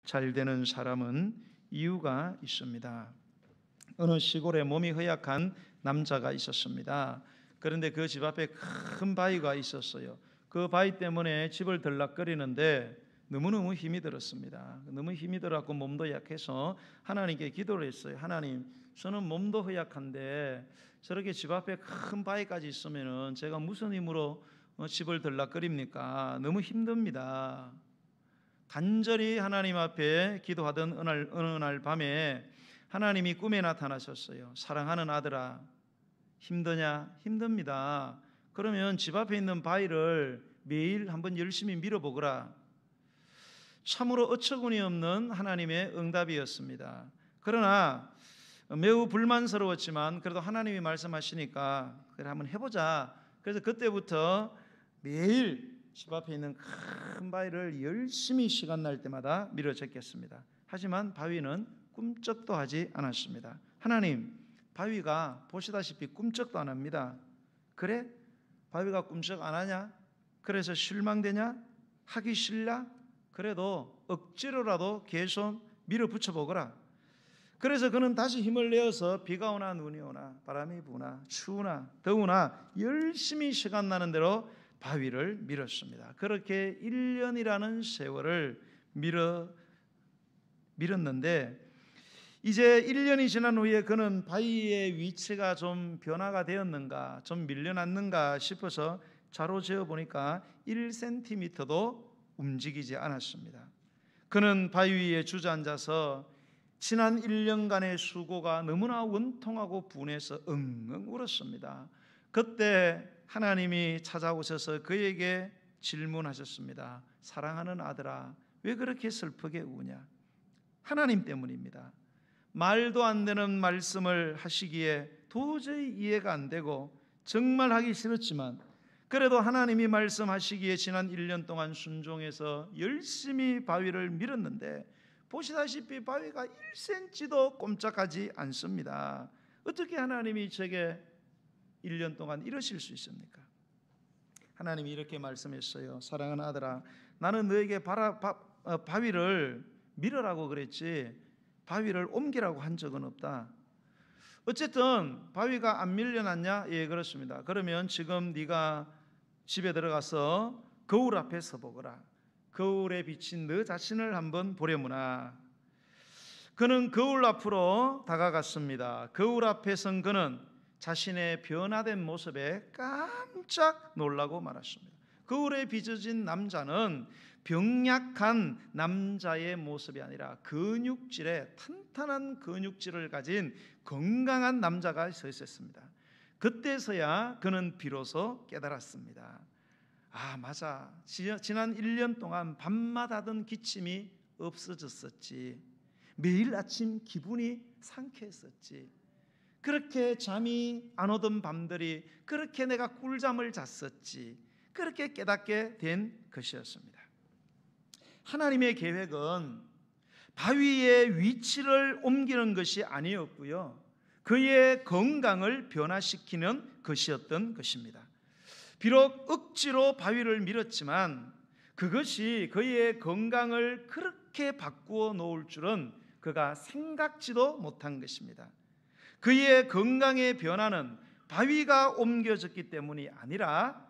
잘 되는 사람은 이유가 있습니다. 어느 시골에 몸이 허약한 남자가 있었습니다. 그런데 그 집 앞에 큰 바위가 있었어요. 그 바위 때문에 집을 들락거리는데 너무너무 힘이 들었습니다. 너무 힘이 들었고 몸도 약해서 하나님께 기도를 했어요. 하나님, 저는 몸도 허약한데 저렇게 집 앞에 큰 바위까지 있으면은 제가 무슨 힘으로 집을 들락거립니까? 너무 힘듭니다. 간절히 하나님 앞에 기도하던 어느 날 밤에 하나님이 꿈에 나타나셨어요. 사랑하는 아들아, 힘드냐? 힘듭니다. 그러면 집 앞에 있는 바위를 매일 한번 열심히 밀어보거라. 참으로 어처구니 없는 하나님의 응답이었습니다. 그러나 매우 불만스러웠지만 그래도 하나님이 말씀하시니까 그래 한번 해보자. 그래서 그때부터 매일 집 앞에 있는 큰 바위를 열심히 시간 날 때마다 밀어 제꼈습니다. 하지만 바위는 꿈쩍도 하지 않았습니다. 하나님, 바위가 보시다시피 꿈쩍도 안 합니다. 그래? 바위가 꿈쩍 안 하냐? 그래서 실망되냐? 하기 싫냐? 그래도 억지로라도 계속 밀어붙여 보거라. 그래서 그는 다시 힘을 내어서 비가 오나 눈이 오나 바람이 부나 추우나 더우나 열심히 시간 나는 대로 바위를 밀었습니다. 그렇게 1년이라는 세월을 밀었는데 이제 1년이 지난 후에 그는 바위의 위치가 좀 변화가 되었는가, 좀 밀려났는가 싶어서 자로 재어 보니까 1cm도 움직이지 않았습니다. 그는 바위 위에 주저앉아서 지난 1년간의 수고가 너무나 원통하고 분해서 엉엉 울었습니다. 그때 하나님이 찾아오셔서 그에게 질문하셨습니다. 사랑하는 아들아, 왜 그렇게 슬프게 우냐? 하나님 때문입니다. 말도 안 되는 말씀을 하시기에 도저히 이해가 안 되고 정말 하기 싫었지만 그래도 하나님이 말씀하시기에 지난 1년 동안 순종해서 열심히 바위를 밀었는데 보시다시피 바위가 1cm도 꼼짝하지 않습니다. 어떻게 하나님이 제게 1년 동안 이러실 수 있습니까? 하나님이 이렇게 말씀했어요. 사랑하는 아들아, 나는 너에게 바위를 밀으라고 그랬지 바위를 옮기라고 한 적은 없다. 어쨌든 바위가 안 밀려났냐? 예, 그렇습니다. 그러면 지금 네가 집에 들어가서 거울 앞에 서보거라. 거울에 비친 너 자신을 한번 보려무나. 그는 거울 앞으로 다가갔습니다. 거울 앞에 선 그는 자신의 변화된 모습에 깜짝 놀라고 말았습니다. 거울에 비춰진 남자는 병약한 남자의 모습이 아니라 근육질의 탄탄한 근육질을 가진 건강한 남자가 서 있었습니다. 그때서야 그는 비로소 깨달았습니다. 아, 맞아. 지난 1년 동안 밤마다 하던 기침이 없어졌었지. 매일 아침 기분이 상쾌했었지. 그렇게 잠이 안 오던 밤들이 그렇게 내가 꿀잠을 잤었지. 그렇게 깨닫게 된 것이었습니다. 하나님의 계획은 바위의 위치를 옮기는 것이 아니었고요, 그의 건강을 변화시키는 것이었던 것입니다. 비록 억지로 바위를 밀었지만 그것이 그의 건강을 그렇게 바꾸어 놓을 줄은 그가 생각지도 못한 것입니다. 그의 건강의 변화는 바위가 옮겨졌기 때문이 아니라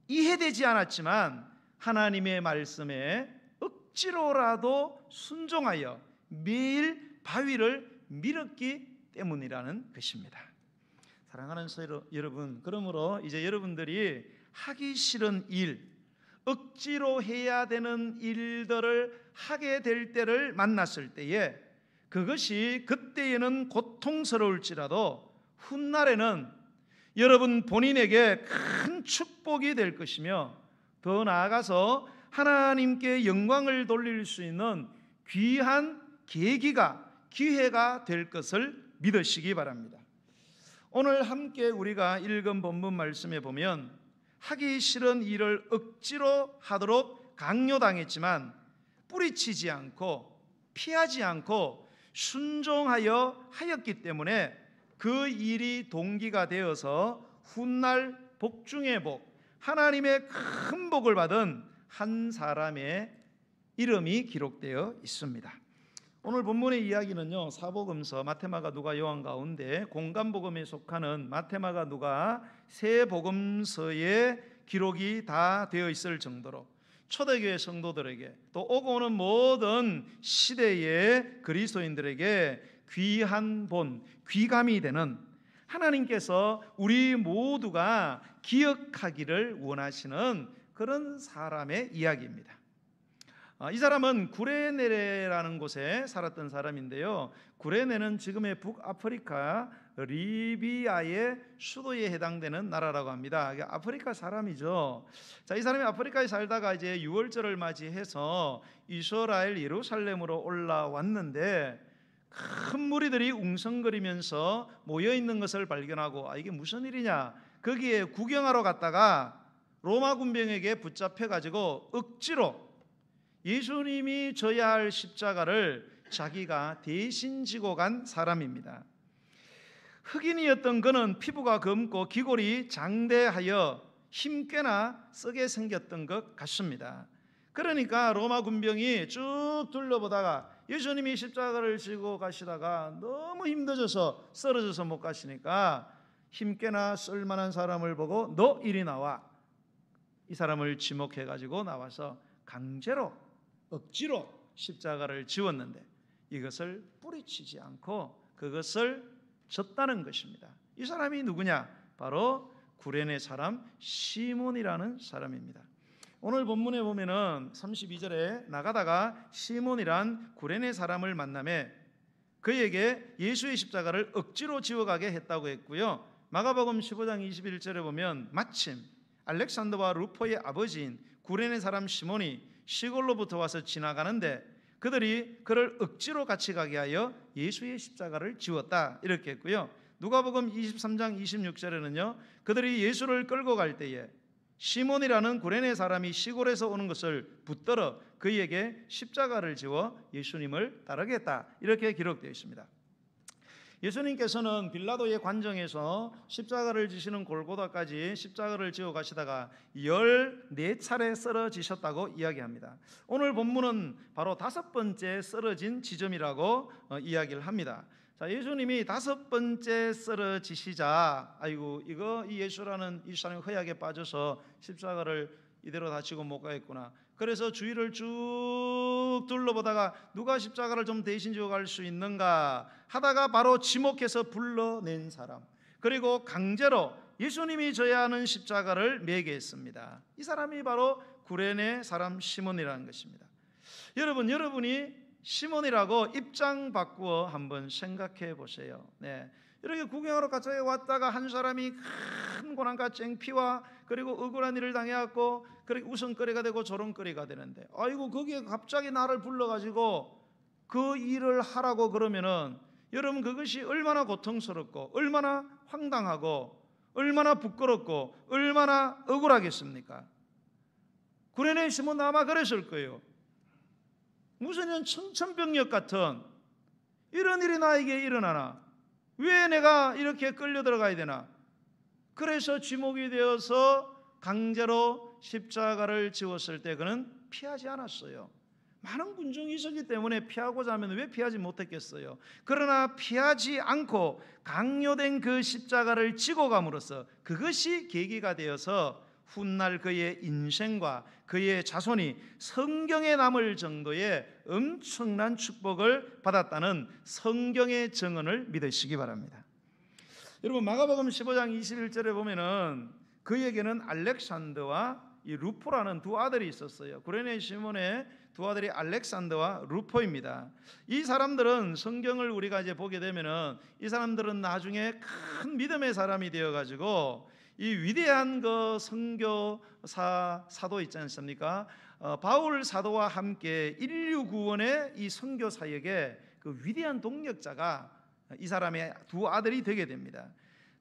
이해되지 않았지만 하나님의 말씀에 억지로라도 순종하여 매일 바위를 밀었기 때문이라는 것입니다. 사랑하는 여러분, 그러므로 이제 여러분들이 하기 싫은 일, 억지로 해야 되는 일들을 하게 될 때를 만났을 때에 그것이 그때에는 고통스러울지라도 훗날에는 여러분 본인에게 큰 축복이 될 것이며 더 나아가서 하나님께 영광을 돌릴 수 있는 귀한 기회가 될 것을 믿으시기 바랍니다. 오늘 함께 우리가 읽은 본문 말씀에 보면 하기 싫은 일을 억지로 하도록 강요당했지만 뿌리치지 않고 피하지 않고 순종하여 하였기 때문에 그 일이 동기가 되어서 훗날 복 중의 복, 하나님의 큰 복을 받은 한 사람의 이름이 기록되어 있습니다. 오늘 본문의 이야기는요, 사복음서 마태마가 누가 요한 가운데 공간복음에 속하는 마태마가 누가 세 복음서에 기록이 다 되어 있을 정도로 초대교회 성도들에게 또 오고 오는 모든 시대의 그리스도인들에게 귀한 본, 귀감이 되는, 하나님께서 우리 모두가 기억하기를 원하시는 그런 사람의 이야기입니다. 이 사람은 구레네라는 곳에 살았던 사람인데요, 구레네는 지금의 북아프리카 리비아의 수도에 해당되는 나라라고 합니다. 아프리카 사람이죠. 자, 이 사람이 아프리카에 살다가 이제 유월절을 맞이해서 이스라엘 예루살렘으로 올라왔는데 큰 무리들이 웅성거리면서 모여 있는 것을 발견하고, 이게 무슨 일이냐? 거기에 구경하러 갔다가 로마 군병에게 붙잡혀 가지고 억지로 예수님이 져야 할 십자가를 자기가 대신 지고 간 사람입니다. 흑인이었던 그는 피부가 검고 기골이 장대하여 힘께나 쓰게 생겼던 것 같습니다. 그러니까 로마 군병이 쭉 둘러보다가 예수님이 십자가를 지고 가시다가 너무 힘들어져서 쓰러져서 못 가시니까 힘께나 쓸만한 사람을 보고 너 이리 나와, 이 사람을 지목해 가지고 나와서 강제로 억지로 십자가를 지웠는데 이것을 뿌리치지 않고 그것을 졌다는 것입니다. 이 사람이 누구냐? 바로 구레네 사람 시몬이라는 사람입니다. 오늘 본문에 보면은 32절에 나가다가 시몬이란 구레네 사람을 만나매 그에게 예수의 십자가를 억지로 지워가게 했다고 했고요, 마가복음 15장 21절에 보면 마침 알렉산더와 루포의 아버지인 구레네 사람 시몬이 시골로부터 와서 지나가는데 그들이 그를 억지로 같이 가게 하여 예수의 십자가를 지웠다, 이렇게 했고요, 누가복음 23장 26절에는요 그들이 예수를 끌고 갈 때에 시몬이라는 구레네 사람이 시골에서 오는 것을 붙들어 그에게 십자가를 지워 예수님을 따르게 했다, 이렇게 기록되어 있습니다. 예수님께서는 빌라도의 관정에서 십자가를 지시는 골고다까지 십자가를 지어 가시다가 14차례 쓰러지셨다고 이야기합니다. 오늘 본문은 바로 5번째 쓰러진 지점이라고 이야기를 합니다. 자, 예수님이 5번째 쓰러지시자 이 예수라는 이 사람이 허약에 빠져서 십자가를 이대로 다 지고 못 가겠구나. 그래서 주위를 쭉 둘러보다가 누가 십자가를 좀 대신 지고 갈 수 있는가 하다가 바로 지목해서 불러낸 사람, 그리고 강제로 예수님이 져야 하는 십자가를 매게 했습니다. 이 사람이 바로 구레네 사람 시몬이라는 것입니다. 여러분이 시몬이라고 입장 바꾸어 한번 생각해 보세요. 이렇게 구경하러 갑자기 왔다가 한 사람이 큰 고난과 쟁피와 그리고 억울한 일을 당해갖고 그렇게 웃음거리가 되고 조롱거리가 되는데, 거기에 갑자기 나를 불러가지고 그 일을 하라고 그러면은 여러분 그것이 얼마나 고통스럽고 얼마나 황당하고 얼마나 부끄럽고 얼마나 억울하겠습니까? 구레네 시몬 아마 그랬을 거예요. 무슨 이런 청천벽력 같은 이런 일이 나에게 일어나나? 왜 내가 이렇게 끌려 들어가야 되나? 그래서 지목이 되어서 강제로 십자가를 지웠을 때 그는 피하지 않았어요. 많은 군중이 있었기 때문에 피하고자 하면 왜 피하지 못했겠어요? 그러나 피하지 않고 강요된 그 십자가를 지고 감으로써 그것이 계기가 되어서 훗날 그의 인생과 그의 자손이 성경에 남을 정도의 엄청난 축복을 받았다는 성경의 증언을 믿으시기 바랍니다. 여러분 마가복음 15장 21절에 보면은 그에게는 알렉산더와 이 루포라는 두 아들이 있었어요. 구레네 시몬의 두 아들이 알렉산더와 루포입니다. 이 사람들은 성경을 우리가 이제 보게 되면은 이 사람들은 나중에 큰 믿음의 사람이 되어 가지고 이 위대한 그 선교사 사도 있지 않습니까? 바울 사도와 함께 인류 구원의 이 선교 사역에 그 위대한 동력자가 이 사람의 두 아들이 되게 됩니다.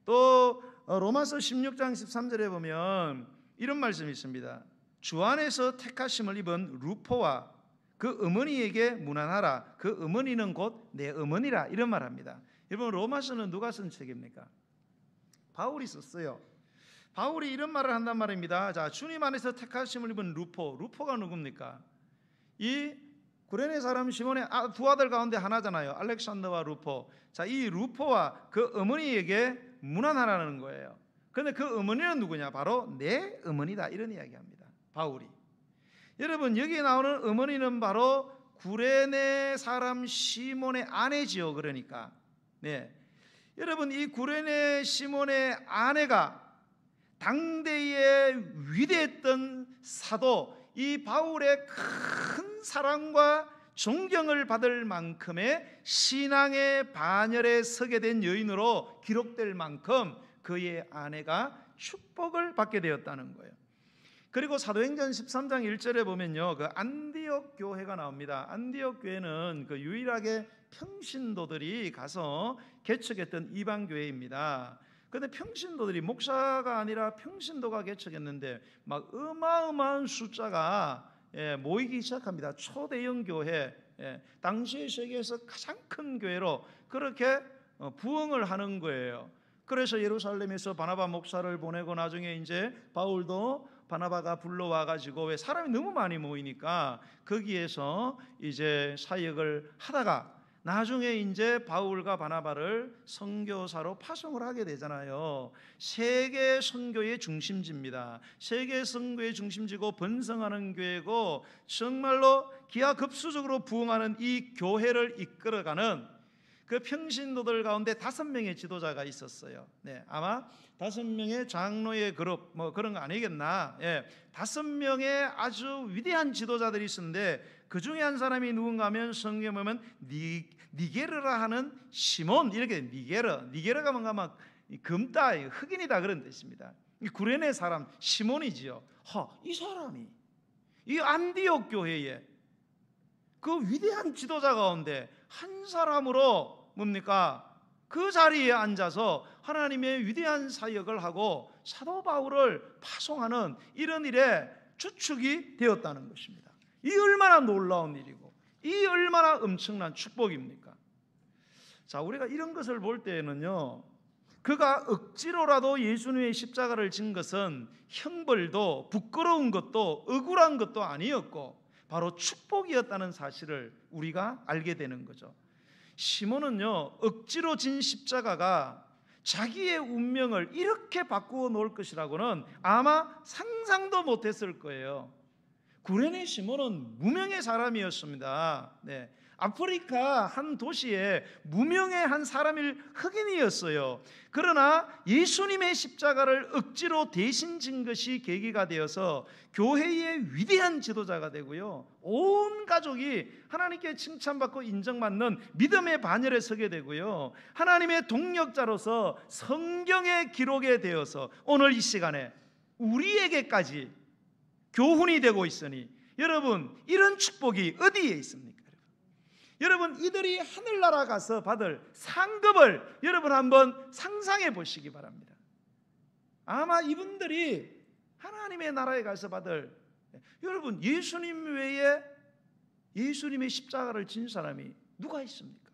또 로마서 16장 13절에 보면 이런 말씀이 있습니다. 주 안에서 택하심을 입은 루포와 그 어머니에게 문안하라. 그 어머니는 곧 내 어머니라. 이런 말합니다. 여러분 로마서는 누가 쓴 책입니까? 바울이 썼어요. 바울이 이런 말을 한단 말입니다. 자, 주님 안에서 택하심을 입은 루포가 누굽니까? 이 구레네 사람 시몬의 두 아들 가운데 하나잖아요. 알렉산더와 루포. 자, 이 루포와 그 어머니에게 문안하라는 거예요. 그런데 그 어머니는 누구냐? 바로 내 어머니다, 이런 이야기합니다, 바울이. 여러분, 여기 나오는 어머니는 바로 구레네 사람 시몬의 아내지요. 그러니까 여러분, 이 구레네 시몬의 아내가 당대에 위대했던 사도, 이 바울의 큰 사랑과 존경을 받을 만큼의 신앙의 반열에 서게 된 여인으로 기록될 만큼 그의 아내가 축복을 받게 되었다는 거예요. 그리고 사도행전 13장 1절에 보면요, 그 안디옥 교회가 나옵니다. 안디옥 교회는 그 유일하게 평신도들이 가서 개척했던 이방 교회입니다. 그런데 평신도들이, 목사가 아니라 평신도가 개척했는데 막 어마어마한 숫자가 모이기 시작합니다. 초대형 교회, 당시의 세계에서 가장 큰 교회로 그렇게 부흥을 하는 거예요. 그래서 예루살렘에서 바나바 목사를 보내고 나중에 이제 바울도 바나바가 불러와 가지고, 왜 사람이 너무 많이 모이니까 거기에서 이제 사역을 하다가 나중에 이제 바울과 바나바를 선교사로 파송을 하게 되잖아요. 세계 선교의 중심지입니다. 세계 선교의 중심지고 번성하는 교회고, 정말로 기하급수적으로 부흥하는 이 교회를 이끌어가는 그 평신도들 가운데 5명의 지도자가 있었어요. 아마 5명의 장로의 그룹 뭐 그런 거 아니겠나. 5명의 아주 위대한 지도자들이 있었는데 그 중에 한 사람이 누군가 하면 성경에 보면 니게르라 하는 시몬, 이렇게 니게르가 뭔가 막 금따, 흑인이다 그런 뜻입니다. 이 구레네 사람 시몬이지요. 이 사람이 이 안디옥 교회에 그 위대한 지도자 가운데 한 사람으로 뭡니까? 그 자리에 앉아서 하나님의 위대한 사역을 하고 사도 바울을 파송하는 이런 일에 주축이 되었다는 것입니다. 이 얼마나 놀라운 일이고 이 얼마나 엄청난 축복입니까? 자, 우리가 이런 것을 볼 때에는요, 그가 억지로라도 예수님의 십자가를 진 것은 형벌도 부끄러운 것도 억울한 것도 아니었고 바로 축복이었다는 사실을 우리가 알게 되는 거죠. 시몬은요, 억지로 진 십자가가 자기의 운명을 이렇게 바꾸어 놓을 것이라고는 아마 상상도 못했을 거예요. 구레네 시몬은 무명의 사람이었습니다. 아프리카 한 도시에 무명의 한 사람일 흑인이었어요. 그러나 예수님의 십자가를 억지로 대신 진 것이 계기가 되어서 교회의 위대한 지도자가 되고요, 온 가족이 하나님께 칭찬받고 인정받는 믿음의 반열에 서게 되고요, 하나님의 동력자로서 성경의 기록에 되어서 오늘 이 시간에 우리에게까지 교훈이 되고 있으니, 여러분, 이런 축복이 어디에 있습니까? 여러분, 이들이 하늘나라 가서 받을 상급을 여러분 한번 상상해 보시기 바랍니다. 아마 이분들이 하나님의 나라에 가서 받을, 여러분, 예수님 외에 예수님의 십자가를 진 사람이 누가 있습니까?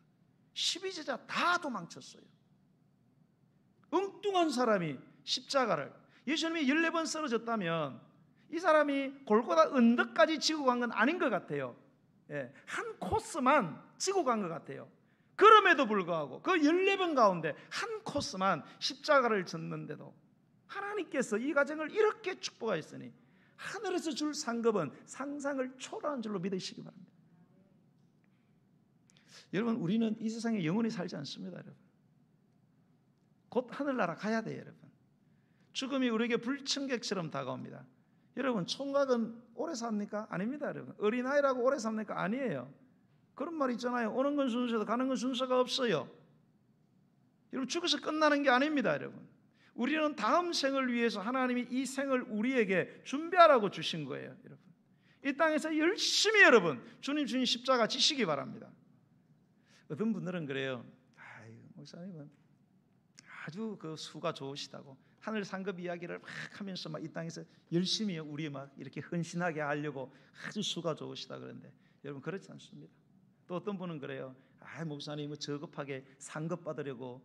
12제자 다 도망쳤어요. 엉뚱한 사람이 십자가를, 예수님이 14번 쓰러졌다면 이 사람이 골고다 언덕까지 지고 간 건 아닌 것 같아요. 한 코스만 지고 간 것 같아요. 그럼에도 불구하고 그 14번 가운데 한 코스만 십자가를 졌는데도 하나님께서 이 가정을 이렇게 축복하였으니 하늘에서 줄 상급은 상상을 초월하는 줄로 믿으시기 바랍니다. 여러분, 우리는 이 세상에 영원히 살지 않습니다. 여러분, 곧 하늘나라 가야 돼요. 여러분, 죽음이 우리에게 불청객처럼 다가옵니다. 여러분, 총각은 오래 삽니까? 아닙니다. 여러분, 어린아이라고 오래 삽니까? 아니에요. 그런 말 있잖아요. 오는 건 순서도 가는 건 순서가 없어요. 여러분, 죽어서 끝나는 게 아닙니다. 여러분, 우리는 다음 생을 위해서 하나님이 이 생을 우리에게 준비하라고 주신 거예요. 여러분, 이 땅에서 열심히 여러분 주님 십자가 지시기 바랍니다. 어떤 분들은 그래요. 목사님은 아주 그 수가 좋으시다고 하늘 상급 이야기를 막 하면서 막 이 땅에서 열심히 우리 막 이렇게 헌신하게 하려고 아주 수가 좋으시다 그러는데, 여러분, 그렇지 않습니다. 또 어떤 분은 그래요. 목사님은 저급하게 상급 받으려고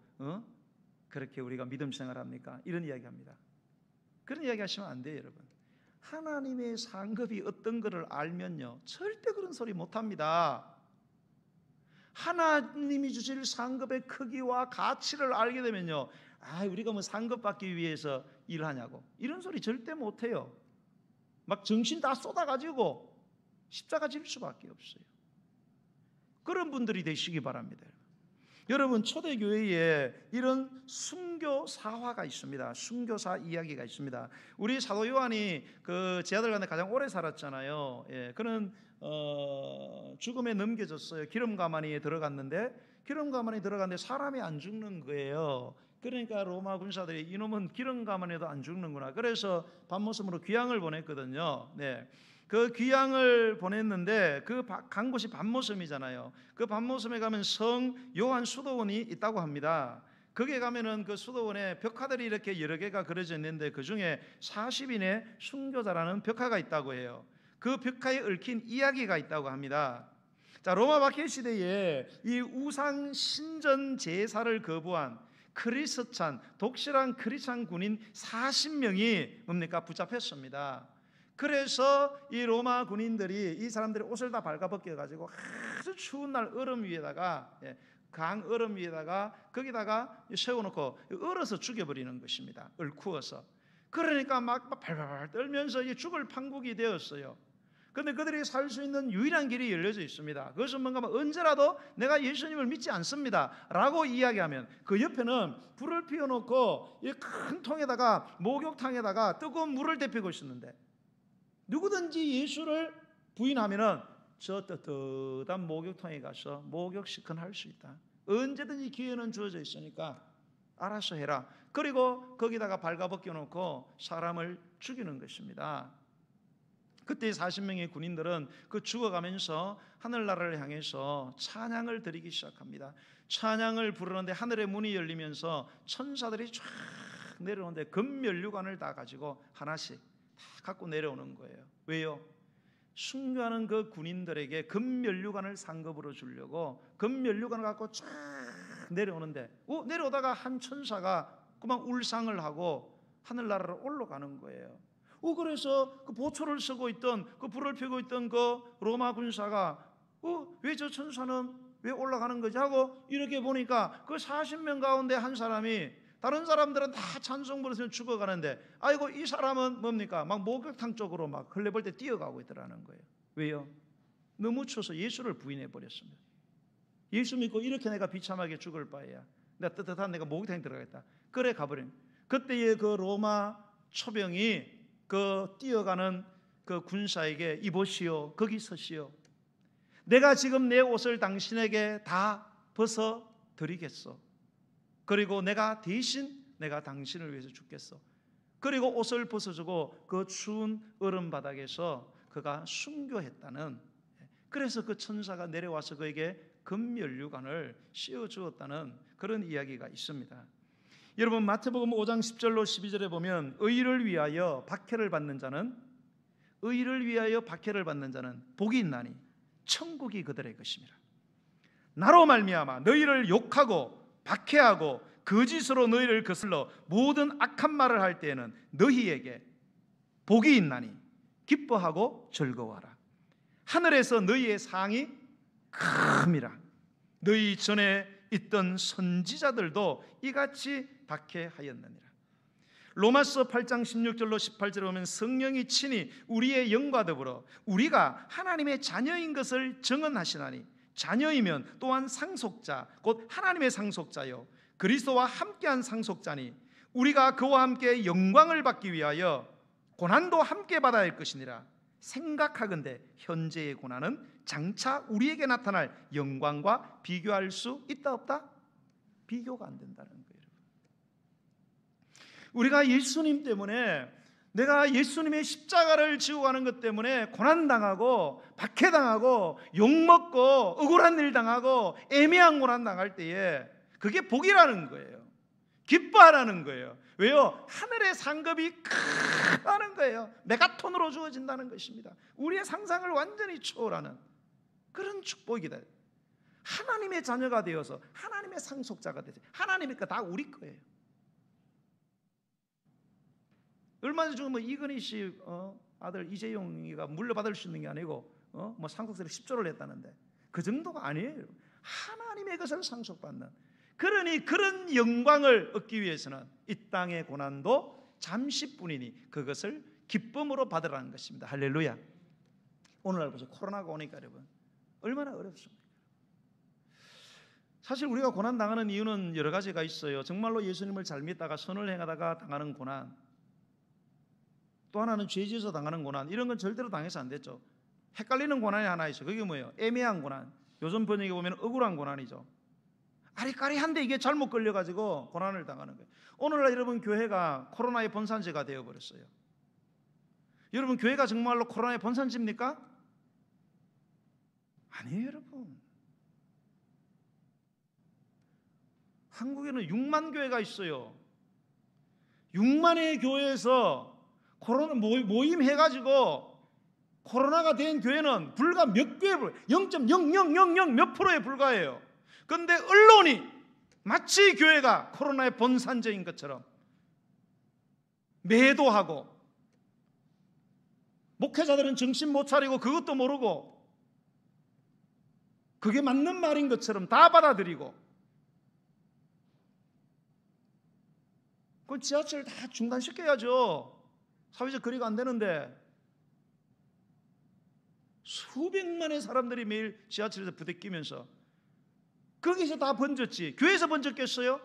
그렇게 우리가 믿음 생활합니까? 이런 이야기합니다. 그런 이야기 하시면 안 돼요. 여러분, 하나님의 상급이 어떤 것을 알면요, 절대 그런 소리 못합니다. 하나님이 주실 상급의 크기와 가치를 알게 되면요, 우리가 뭐 상급 받기 위해서 일하냐고 이런 소리 절대 못해요. 막 정신 다 쏟아가지고 십자가 질 수밖에 없어요. 그런 분들이 되시기 바랍니다. 여러분, 초대교회에 이런 순교사화가 있습니다. 순교사 이야기가 있습니다. 우리 사도 요한이 그 제 아들 간에 가장 오래 살았잖아요. 그는 죽음에 넘겨졌어요. 기름 가마니에 들어갔는데 사람이 안 죽는 거예요. 그러니까 로마 군사들이 이놈은 기름 가마니에도 안 죽는구나. 그래서 밤모섬으로 귀향을 보냈거든요. 그 귀향을 보냈는데 간 곳이 밤모섬이잖아요. 그 밤모섬에 가면 성 요한 수도원이 있다고 합니다. 거기에 가면은 그 수도원에 벽화들이 이렇게 여러 개가 그려져 있는데 그 중에 40인의 순교자라는 벽화가 있다고 해요. 그 벽화에 얽힌 이야기가 있다고 합니다. 자, 로마 박해 시대에 이 우상 신전 제사를 거부한 크리스찬, 독실한 크리스찬 군인 40명이 뭡니까? 붙잡혔습니다. 그래서 이 로마 군인들이 이 사람들의 옷을 다 발가벗겨 가지고 아주 추운 날 얼음 위에다가, 강 얼음 위에다가 거기다가 세워놓고 얼어서 죽여버리는 것입니다. 얼쿠어서. 그러니까 막 발발 떨면서 죽을 판국이 되었어요. 그런데 그들이 살 수 있는 유일한 길이 열려져 있습니다. 그것은 뭔가 언제라도 내가 예수님을 믿지 않습니다 라고 이야기하면 그 옆에는 불을 피워놓고 이 큰 통에다가, 목욕탕에다가 뜨거운 물을 데피고 있었는데, 누구든지 예수를 부인하면은 저 뜨뜻한 목욕탕에 가서 목욕 시큰할 수 있다. 언제든지 기회는 주어져 있으니까 알아서 해라. 그리고 거기다가 발가벗겨 놓고 사람을 죽이는 것입니다. 그때 40명의 군인들은 그 죽어가면서 하늘나라를 향해서 찬양을 드리기 시작합니다. 찬양을 부르는데 하늘의 문이 열리면서 천사들이 쫙 내려오는데 금면류관을 다 가지고 하나씩 다 갖고 내려오는 거예요. 왜요? 순교하는 그 군인들에게 금면류관을 상급으로 주려고 금면류관을 갖고 쫙 내려오는데, 내려오다가 한 천사가 그만 울상을 하고 하늘나라로 올라가는 거예요. 그래서 그 보초를 쓰고 있던, 그 불을 펴고 있던 그 로마 군사가 왜 저 천사는 왜 올라가는 거지 하고 이렇게 보니까 그 40명 가운데 한 사람이, 다른 사람들은 다 찬송 부르면서 죽어가는데 아이고 이 사람은 뭡니까? 막 목욕탕 쪽으로 막 흘려볼 때 뛰어가고 있더라는 거예요. 왜요? 너무 추워서 예수를 부인해 버렸습니다. 예수 믿고 이렇게 내가 비참하게 죽을 바에야 내가 뜨뜻한 내가 목욕탕에 들어가겠다. 그래 가버린. 그때의 그 로마 초병이 그 뛰어가는 그 군사에게 이보시오, 거기 서시오. 내가 지금 내 옷을 당신에게 다 벗어 드리겠소. 그리고 내가 대신 내가 당신을 위해서 죽겠소. 그리고 옷을 벗어주고 그 추운 얼음 바닥에서 그가 순교했다는, 그래서 그 천사가 내려와서 그에게 금면류관을 씌워주었다는 그런 이야기가 있습니다. 여러분, 마태복음 5장 10절로 12절에 보면 의를 위하여 박해를 받는 자는 복이 있나니 천국이 그들의 것입니다. 나로 말미암아 너희를 욕하고 박해하고 거짓으로 너희를 거슬러 모든 악한 말을 할 때에는 너희에게 복이 있나니 기뻐하고 즐거워하라. 하늘에서 너희의 상이 큼이라. 너희 전에 있던 선지자들도 이같이 박해하였느니라. 로마서 8장 16절로 18절에 보면 성령이 친히 우리의 영과 더불어 우리가 하나님의 자녀인 것을 증언하시나니, 자녀이면 또한 상속자 곧 하나님의 상속자요 그리스도와 함께한 상속자니, 우리가 그와 함께 영광을 받기 위하여 고난도 함께 받아야 할 것이니라. 생각하건대 현재의 고난은 장차 우리에게 나타날 영광과 비교할 수 있다 없다? 비교가 안 된다는 거예요. 우리가 예수님 때문에, 내가 예수님의 십자가를 지고 가는 것 때문에 고난당하고 박해당하고 욕먹고 억울한 일 당하고 애매한 고난 당할 때에 그게 복이라는 거예요. 기뻐하라는 거예요. 왜요? 하늘의 상급이 크다는 거예요. 메가톤으로 주어진다는 것입니다. 우리의 상상을 완전히 초월하는 그런 축복이다. 하나님의 자녀가 되어서 하나님의 상속자가 되죠. 하나님의 거 다 우리 거예요. 얼마 전에 뭐 이건희 씨 아들 이재용이가 물려받을 수 있는 게 아니고 뭐 상속세를 10조를 냈다는데 그 정도가 아니에요. 하나님의 것을 상속받는, 그러니 그런 영광을 얻기 위해서는 이 땅의 고난도 잠시뿐이니 그것을 기쁨으로 받으라는 것입니다. 할렐루야. 오늘날 보세요. 코로나가 오니까 여러분 얼마나 어렵습니까? 사실 우리가 고난 당하는 이유는 여러 가지가 있어요. 정말로 예수님을 잘 믿다가 선을 행하다가 당하는 고난, 또 하나는 죄 지어서 당하는 고난, 이런 건 절대로 당해서 안 됐죠. 헷갈리는 고난이 하나 있어요. 그게 뭐예요? 애매한 고난. 요즘 번역에 보면 억울한 고난이죠. 아리까리한데 이게 잘못 걸려가지고 고난을 당하는 거예요. 오늘날 여러분 교회가 코로나의 본산지가 되어버렸어요. 여러분 교회가 정말로 코로나의 본산지입니까? 아니에요 여러분. 한국에는 6만 교회가 있어요. 6만의 교회에서 코로나 모임 해가지고 코로나가 된 교회는 불과 몇 교회, 0.0000 몇 프로에 불과해요. 그런데 언론이 마치 교회가 코로나의 본산지인 것처럼 매도하고, 목회자들은 정신 못 차리고 그것도 모르고 그게 맞는 말인 것처럼 다 받아들이고, 그 지하철 다 중단시켜야죠. 사회적 거리가 안 되는데 수백만의 사람들이 매일 지하철에서 부대끼면서 거기서 다 번졌지 교회에서 번졌겠어요?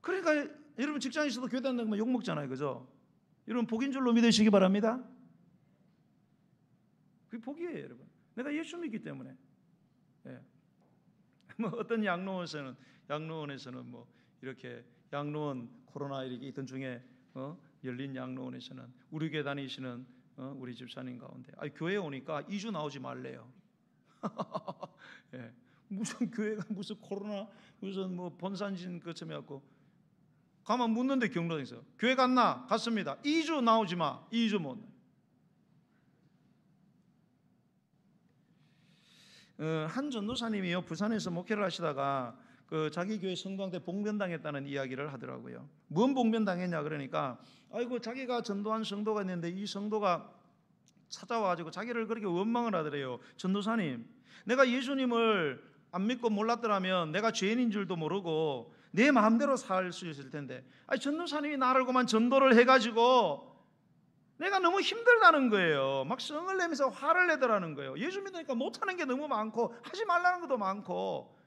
그러니까 여러분 직장에서도 교회 다니는 거 욕먹잖아요, 그죠? 여러분 복인 줄로 믿으시기 바랍니다. 그게 복이에요 여러분. 내가 예수 믿기 때문에. 예. 뭐 어떤 양로원에서는 뭐 이렇게 양로원 코로나 이렇게 있던 중에 열린 양로원에서는 우리 교회 다니시는 우리 집사님 가운데 교회에 오니까 2주 나오지 말래요. 예. 무슨 교회가 무슨 코로나 무슨 뭐 본산진 것처럼 해갖고 가만 묻는데 경로에서 교회 갔나? 갔습니다. 2주 나오지 마. 2주 못. 한 전도사님이요 부산에서 목회를 하시다가 그 자기 교회 성도한테 봉변당했다는 이야기를 하더라고요. 뭔 봉변당했냐 그러니까 자기가 전도한 성도가 있는데 이 성도가 찾아와가지고 자기를 그렇게 원망을 하더래요. 전도사님, 내가 예수님을 안 믿고 몰랐더라면 내가 죄인인 줄도 모르고 내 마음대로 살 수 있을 텐데 전도사님이 나를 그만 전도를 해가지고 내가 너무 힘들다는 거예요. 막 성을 내면서 화를 내더라는 거예요. 예수 믿으니까 못하는 게 너무 많고 하지 말라는 것도 많고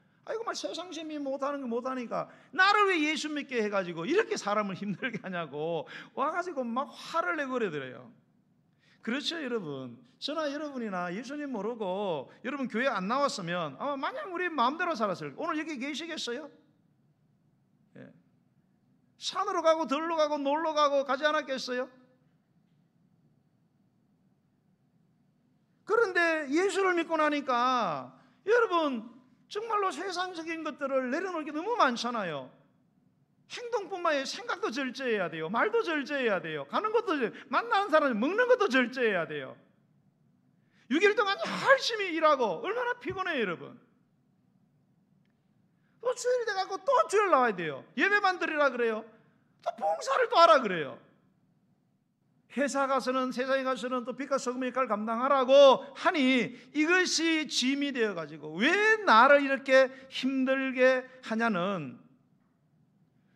막 세상 재미 못하는 거 못하니까 나를 왜 예수 믿게 해가지고 이렇게 사람을 힘들게 하냐고 와가지고 막 화를 내고 그러더래요. 그렇죠 여러분. 저나 여러분이나 예수님 모르고 여러분 교회 안 나왔으면 아마 마냥 우리 마음대로 살았을 거예요. 오늘 여기 계시겠어요? 예. 산으로 가고 들로 가고 놀러 가고 가지 않았겠어요? 그런데 예수를 믿고 나니까 여러분 정말로 세상적인 것들을 내려놓을 게 너무 많잖아요. 행동뿐만 아니라 생각도 절제해야 돼요. 말도 절제해야 돼요. 가는 것도 만나는 사람 먹는 것도 절제해야 돼요. 6일 동안 열심히 일하고 얼마나 피곤해요 여러분. 또 주일 돼갖고 또 주일 나와야 돼요. 예배만 드리라 그래요. 또 봉사를 또 하라 그래요. 회사 가서는 세상에 가서는 또 빛과 소금의 역할을 감당하라고 하니 이것이 짐이 되어가지고 왜 나를 이렇게 힘들게 하냐는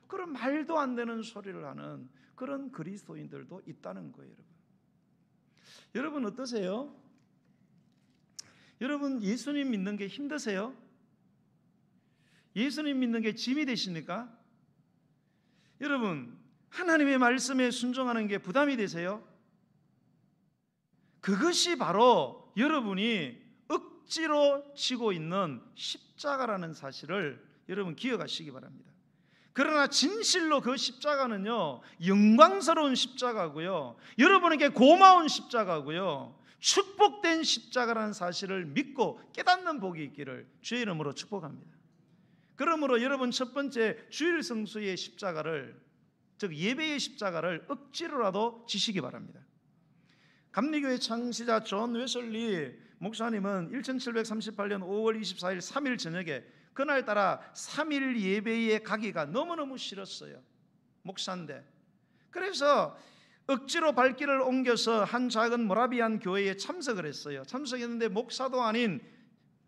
그런 말도 안 되는 소리를 하는 그런 그리스도인들도 있다는 거예요. 여러분 어떠세요? 여러분 예수님 믿는 게 힘드세요? 예수님 믿는 게 짐이 되십니까? 여러분 하나님의 말씀에 순종하는 게 부담이 되세요? 그것이 바로 여러분이 억지로 지고 있는 십자가라는 사실을 여러분 기억하시기 바랍니다. 그러나 진실로 그 십자가는요 영광스러운 십자가고요 여러분에게 고마운 십자가고요 축복된 십자가라는 사실을 믿고 깨닫는 복이 있기를 주의 이름으로 축복합니다. 그러므로 여러분 첫 번째 주일 성수의 십자가를, 즉 예배의 십자가를 억지로라도 지시기 바랍니다. 감리교회 창시자 존 웨슬리 목사님은 1738년 5월 24일 3일 저녁에 그날따라 3일 예배에 가기가 너무너무 싫었어요. 목사인데 그래서 억지로 발길을 옮겨서 한 작은 모라비안 교회에 참석을 했어요. 참석했는데 목사도 아닌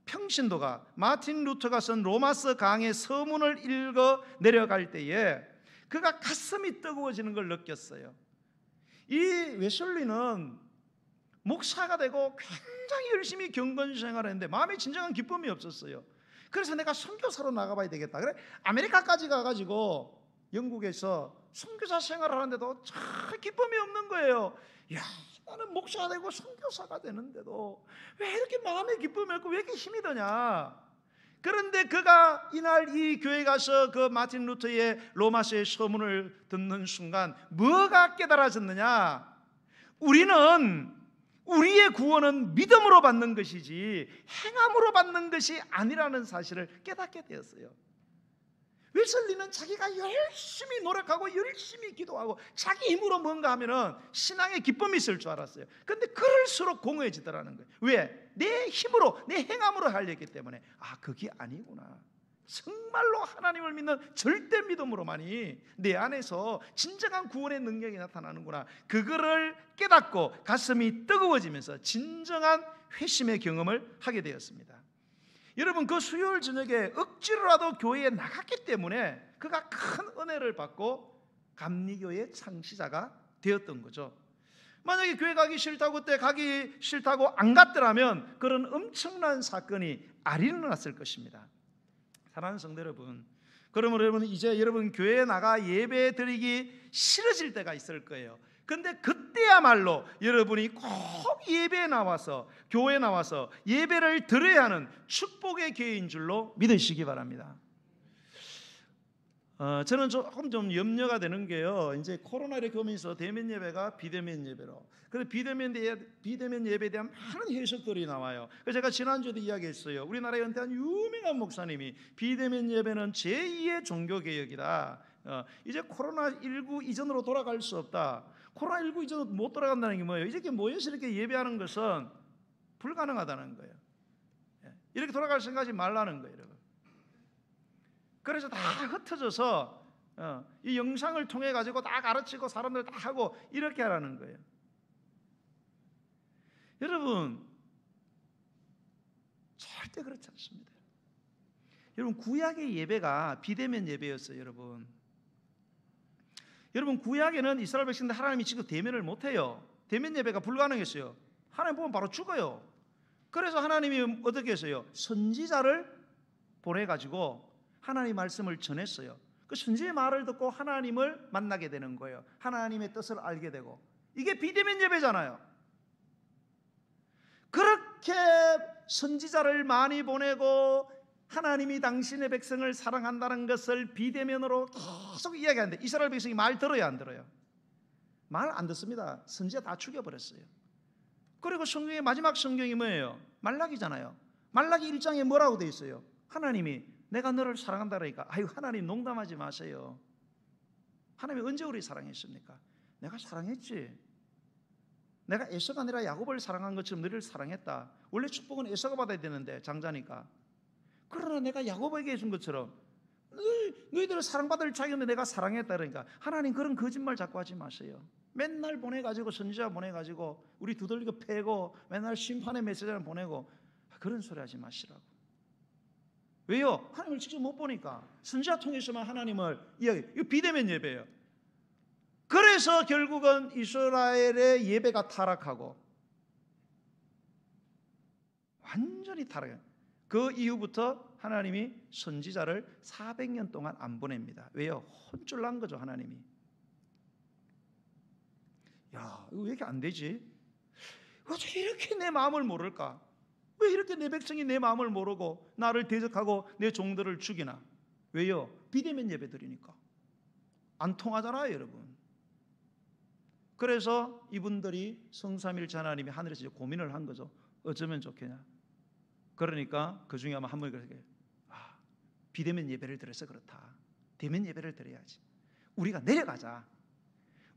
평신도가 마틴 루터가 쓴 로마서 강의 서문을 읽어 내려갈 때에 그가 가슴이 뜨거워지는 걸 느꼈어요. 이 웨슬리는 목사가 되고 굉장히 열심히 경건 생활을 했는데 마음에 진정한 기쁨이 없었어요. 그래서 내가 선교사로 나가봐야 되겠다. 그래 아메리카까지 가가지고 영국에서 선교사 생활을 하는데도 참 기쁨이 없는 거예요. 야, 나는 목사가 되고 선교사가 되는데도 왜 이렇게 마음에 기쁨이 없고 왜 이렇게 힘이 드냐. 그런데 그가 이날 이 교회 가서 그 마틴 루터의 로마서의 서문을 듣는 순간 뭐가 깨달아졌느냐. 우리는 우리의 구원은 믿음으로 받는 것이지 행함으로 받는 것이 아니라는 사실을 깨닫게 되었어요. 웨슬리는 자기가 열심히 노력하고 열심히 기도하고 자기 힘으로 뭔가 하면은 신앙의 기쁨이 있을 줄 알았어요. 그런데 그럴수록 공허해지더라는 거예요. 왜? 내 힘으로 내 행함으로 하려기 때문에 아 그게 아니구나. 정말로 하나님을 믿는 절대 믿음으로만이 내 안에서 진정한 구원의 능력이 나타나는구나. 그거를 깨닫고 가슴이 뜨거워지면서 진정한 회심의 경험을 하게 되었습니다. 여러분 그 수요일 저녁에 억지로라도 교회에 나갔기 때문에 그가 큰 은혜를 받고 감리교의 창시자가 되었던 거죠. 만약에 교회 가기 싫다고 그때 가기 싫다고 안 갔더라면 그런 엄청난 사건이 안 일어났을 것입니다. 사랑하는 성도 여러분, 그러면 여러분 이제 여러분 교회에 나가 예배 드리기 싫어질 때가 있을 거예요. 근데 그때야말로 여러분이 꼭 예배에 나와서 교회에 나와서 예배를 드려야 하는 축복의 기회인 줄로 믿으시기 바랍니다. 저는 조금 좀 염려가 되는 게요. 이제 코로나를 겪으면서 대면 예배가 비대면 예배로. 그래서 비대면 예배에 대한 많은 해석들이 나와요. 그래서 제가 지난주에도 이야기했어요. 우리나라에 은퇴한 유명한 목사님이 비대면 예배는 제2의 종교개혁이다. 이제 코로나19 이전으로 돌아갈 수 없다. 코로나19 이전으로 못 돌아간다는 게 뭐예요? 이렇게 모여서 이렇게 예배하는 것은 불가능하다는 거예요. 이렇게 돌아갈 생각하지 말라는 거예요, 여러분. 그래서 다 흩어져서 이 영상을 통해 가지고 다 가르치고 사람들 다 하고 이렇게 하라는 거예요. 여러분 절대 그렇지 않습니다. 여러분 구약의 예배가 비대면 예배였어요. 여러분 구약에는 이스라엘 백성들 하나님이 지금 대면을 못해요. 대면 예배가 불가능했어요. 하나님 보면 바로 죽어요. 그래서 하나님이 어떻게 했어요? 선지자를 보내가지고 하나님의 말씀을 전했어요. 그 선지의 말을 듣고 하나님을 만나게 되는 거예요. 하나님의 뜻을 알게 되고. 이게 비대면 예배잖아요. 그렇게 선지자를 많이 보내고 하나님이 당신의 백성을 사랑한다는 것을 비대면으로 계속 이야기하는데 이스라엘 백성이 말 들어요, 안 들어요? 말 안 듣습니다. 선지자 다 죽여버렸어요. 그리고 성경의 마지막 성경이 뭐예요? 말라기잖아요. 말라기 1장에 뭐라고 돼 있어요? 하나님이 내가 너를 사랑한다 그러니까 아유 하나님 농담하지 마세요. 하나님이 언제 우리 사랑했습니까? 내가 사랑했지. 내가 에서가 아니라 야곱을 사랑한 것처럼 너를 사랑했다. 원래 축복은 에서가 받아야 되는데 장자니까. 그러나 내가 야곱에게 해준 것처럼 너희들을 사랑받을 자격인데 내가 사랑했다 그러니까 하나님 그런 거짓말 자꾸 하지 마세요. 맨날 보내가지고 선지자 보내가지고 우리 두들겨 패고 맨날 심판의 메시지를 보내고 그런 소리 하지 마시라고. 왜요? 하나님을 직접 못 보니까 선지자 통해서만 하나님을 이야기. 이거 비대면 예배예요. 그래서 결국은 이스라엘의 예배가 타락하고 완전히 타락해요. 그 이후부터 하나님이 선지자를 400년 동안 안 보냅니다. 왜요? 혼쭐 난 거죠, 하나님이. 야, 이거 왜 이렇게 안 되지? 어떻게 이렇게 내 마음을 모를까? 왜 이렇게 내 백성이 내 마음을 모르고 나를 대적하고 내 종들을 죽이나? 왜요? 비대면 예배 드리니까. 안 통하잖아요, 여러분. 그래서 이분들이 성삼일체 하나님이 하늘에서 고민을 한 거죠. 어쩌면 좋겠냐? 그러니까 그 중에 아마 한 분이 그렇게 비대면 예배를 드려서 그렇다. 대면 예배를 드려야지. 우리가 내려가자.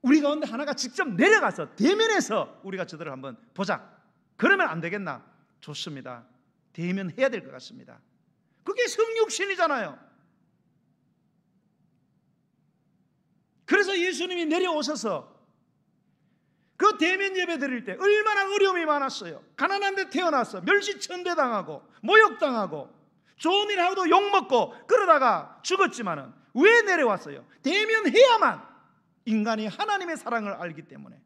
우리 가운데 하나가 직접 내려가서 대면에서 우리가 저들을 한번 보자. 그러면 안 되겠나? 좋습니다. 대면해야 될 것 같습니다. 그게 성육신이잖아요. 그래서 예수님이 내려오셔서 그 대면 예배 드릴 때 얼마나 어려움이 많았어요. 가난한 데 태어나서 멸시천대당하고 모욕당하고 좋은 일 하고도 욕먹고 그러다가 죽었지만은 왜 내려왔어요? 대면해야만 인간이 하나님의 사랑을 알기 때문에.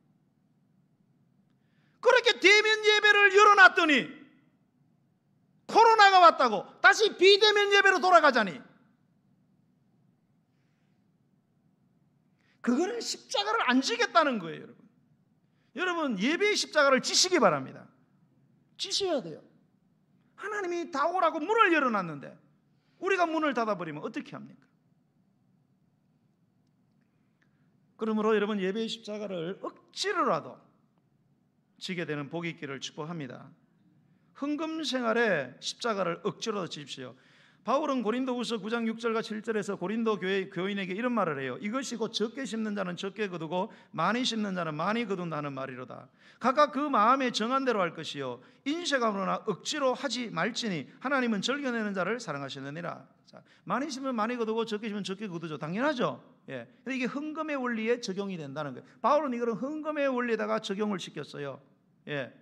그렇게 대면 예배를 열어놨더니 코로나가 왔다고 다시 비대면 예배로 돌아가자니 그거는 십자가를 안 지겠다는 거예요. 여러분, 여러분 예배의 십자가를 지시기 바랍니다. 지셔야 돼요. 하나님이 다 오라고 문을 열어놨는데 우리가 문을 닫아버리면 어떻게 합니까? 그러므로 여러분 예배의 십자가를 억지로라도 지게 되는 복이 있기를 축복합니다. 헌금 생활에 십자가를 억지로라도 지십시오. 바울은 고린도후서 9장 6절과 7절에서 고린도 교인에게 이런 말을 해요. 이것이 곧 적게 심는 자는 적게 거두고 많이 심는 자는 많이 거둔다는 말이로다. 각각 그 마음에 정한 대로 할 것이요 인색함으로나 억지로 하지 말지니 하나님은 즐겨내는 자를 사랑하시느니라. 자, 많이 심으면 많이 거두고 적게 심으면 적게 거두죠. 당연하죠. 예. 근데 이게 헌금의 원리에 적용이 된다는 거예요. 바울은 이거를 헌금의 원리에다가 적용을 시켰어요. 예.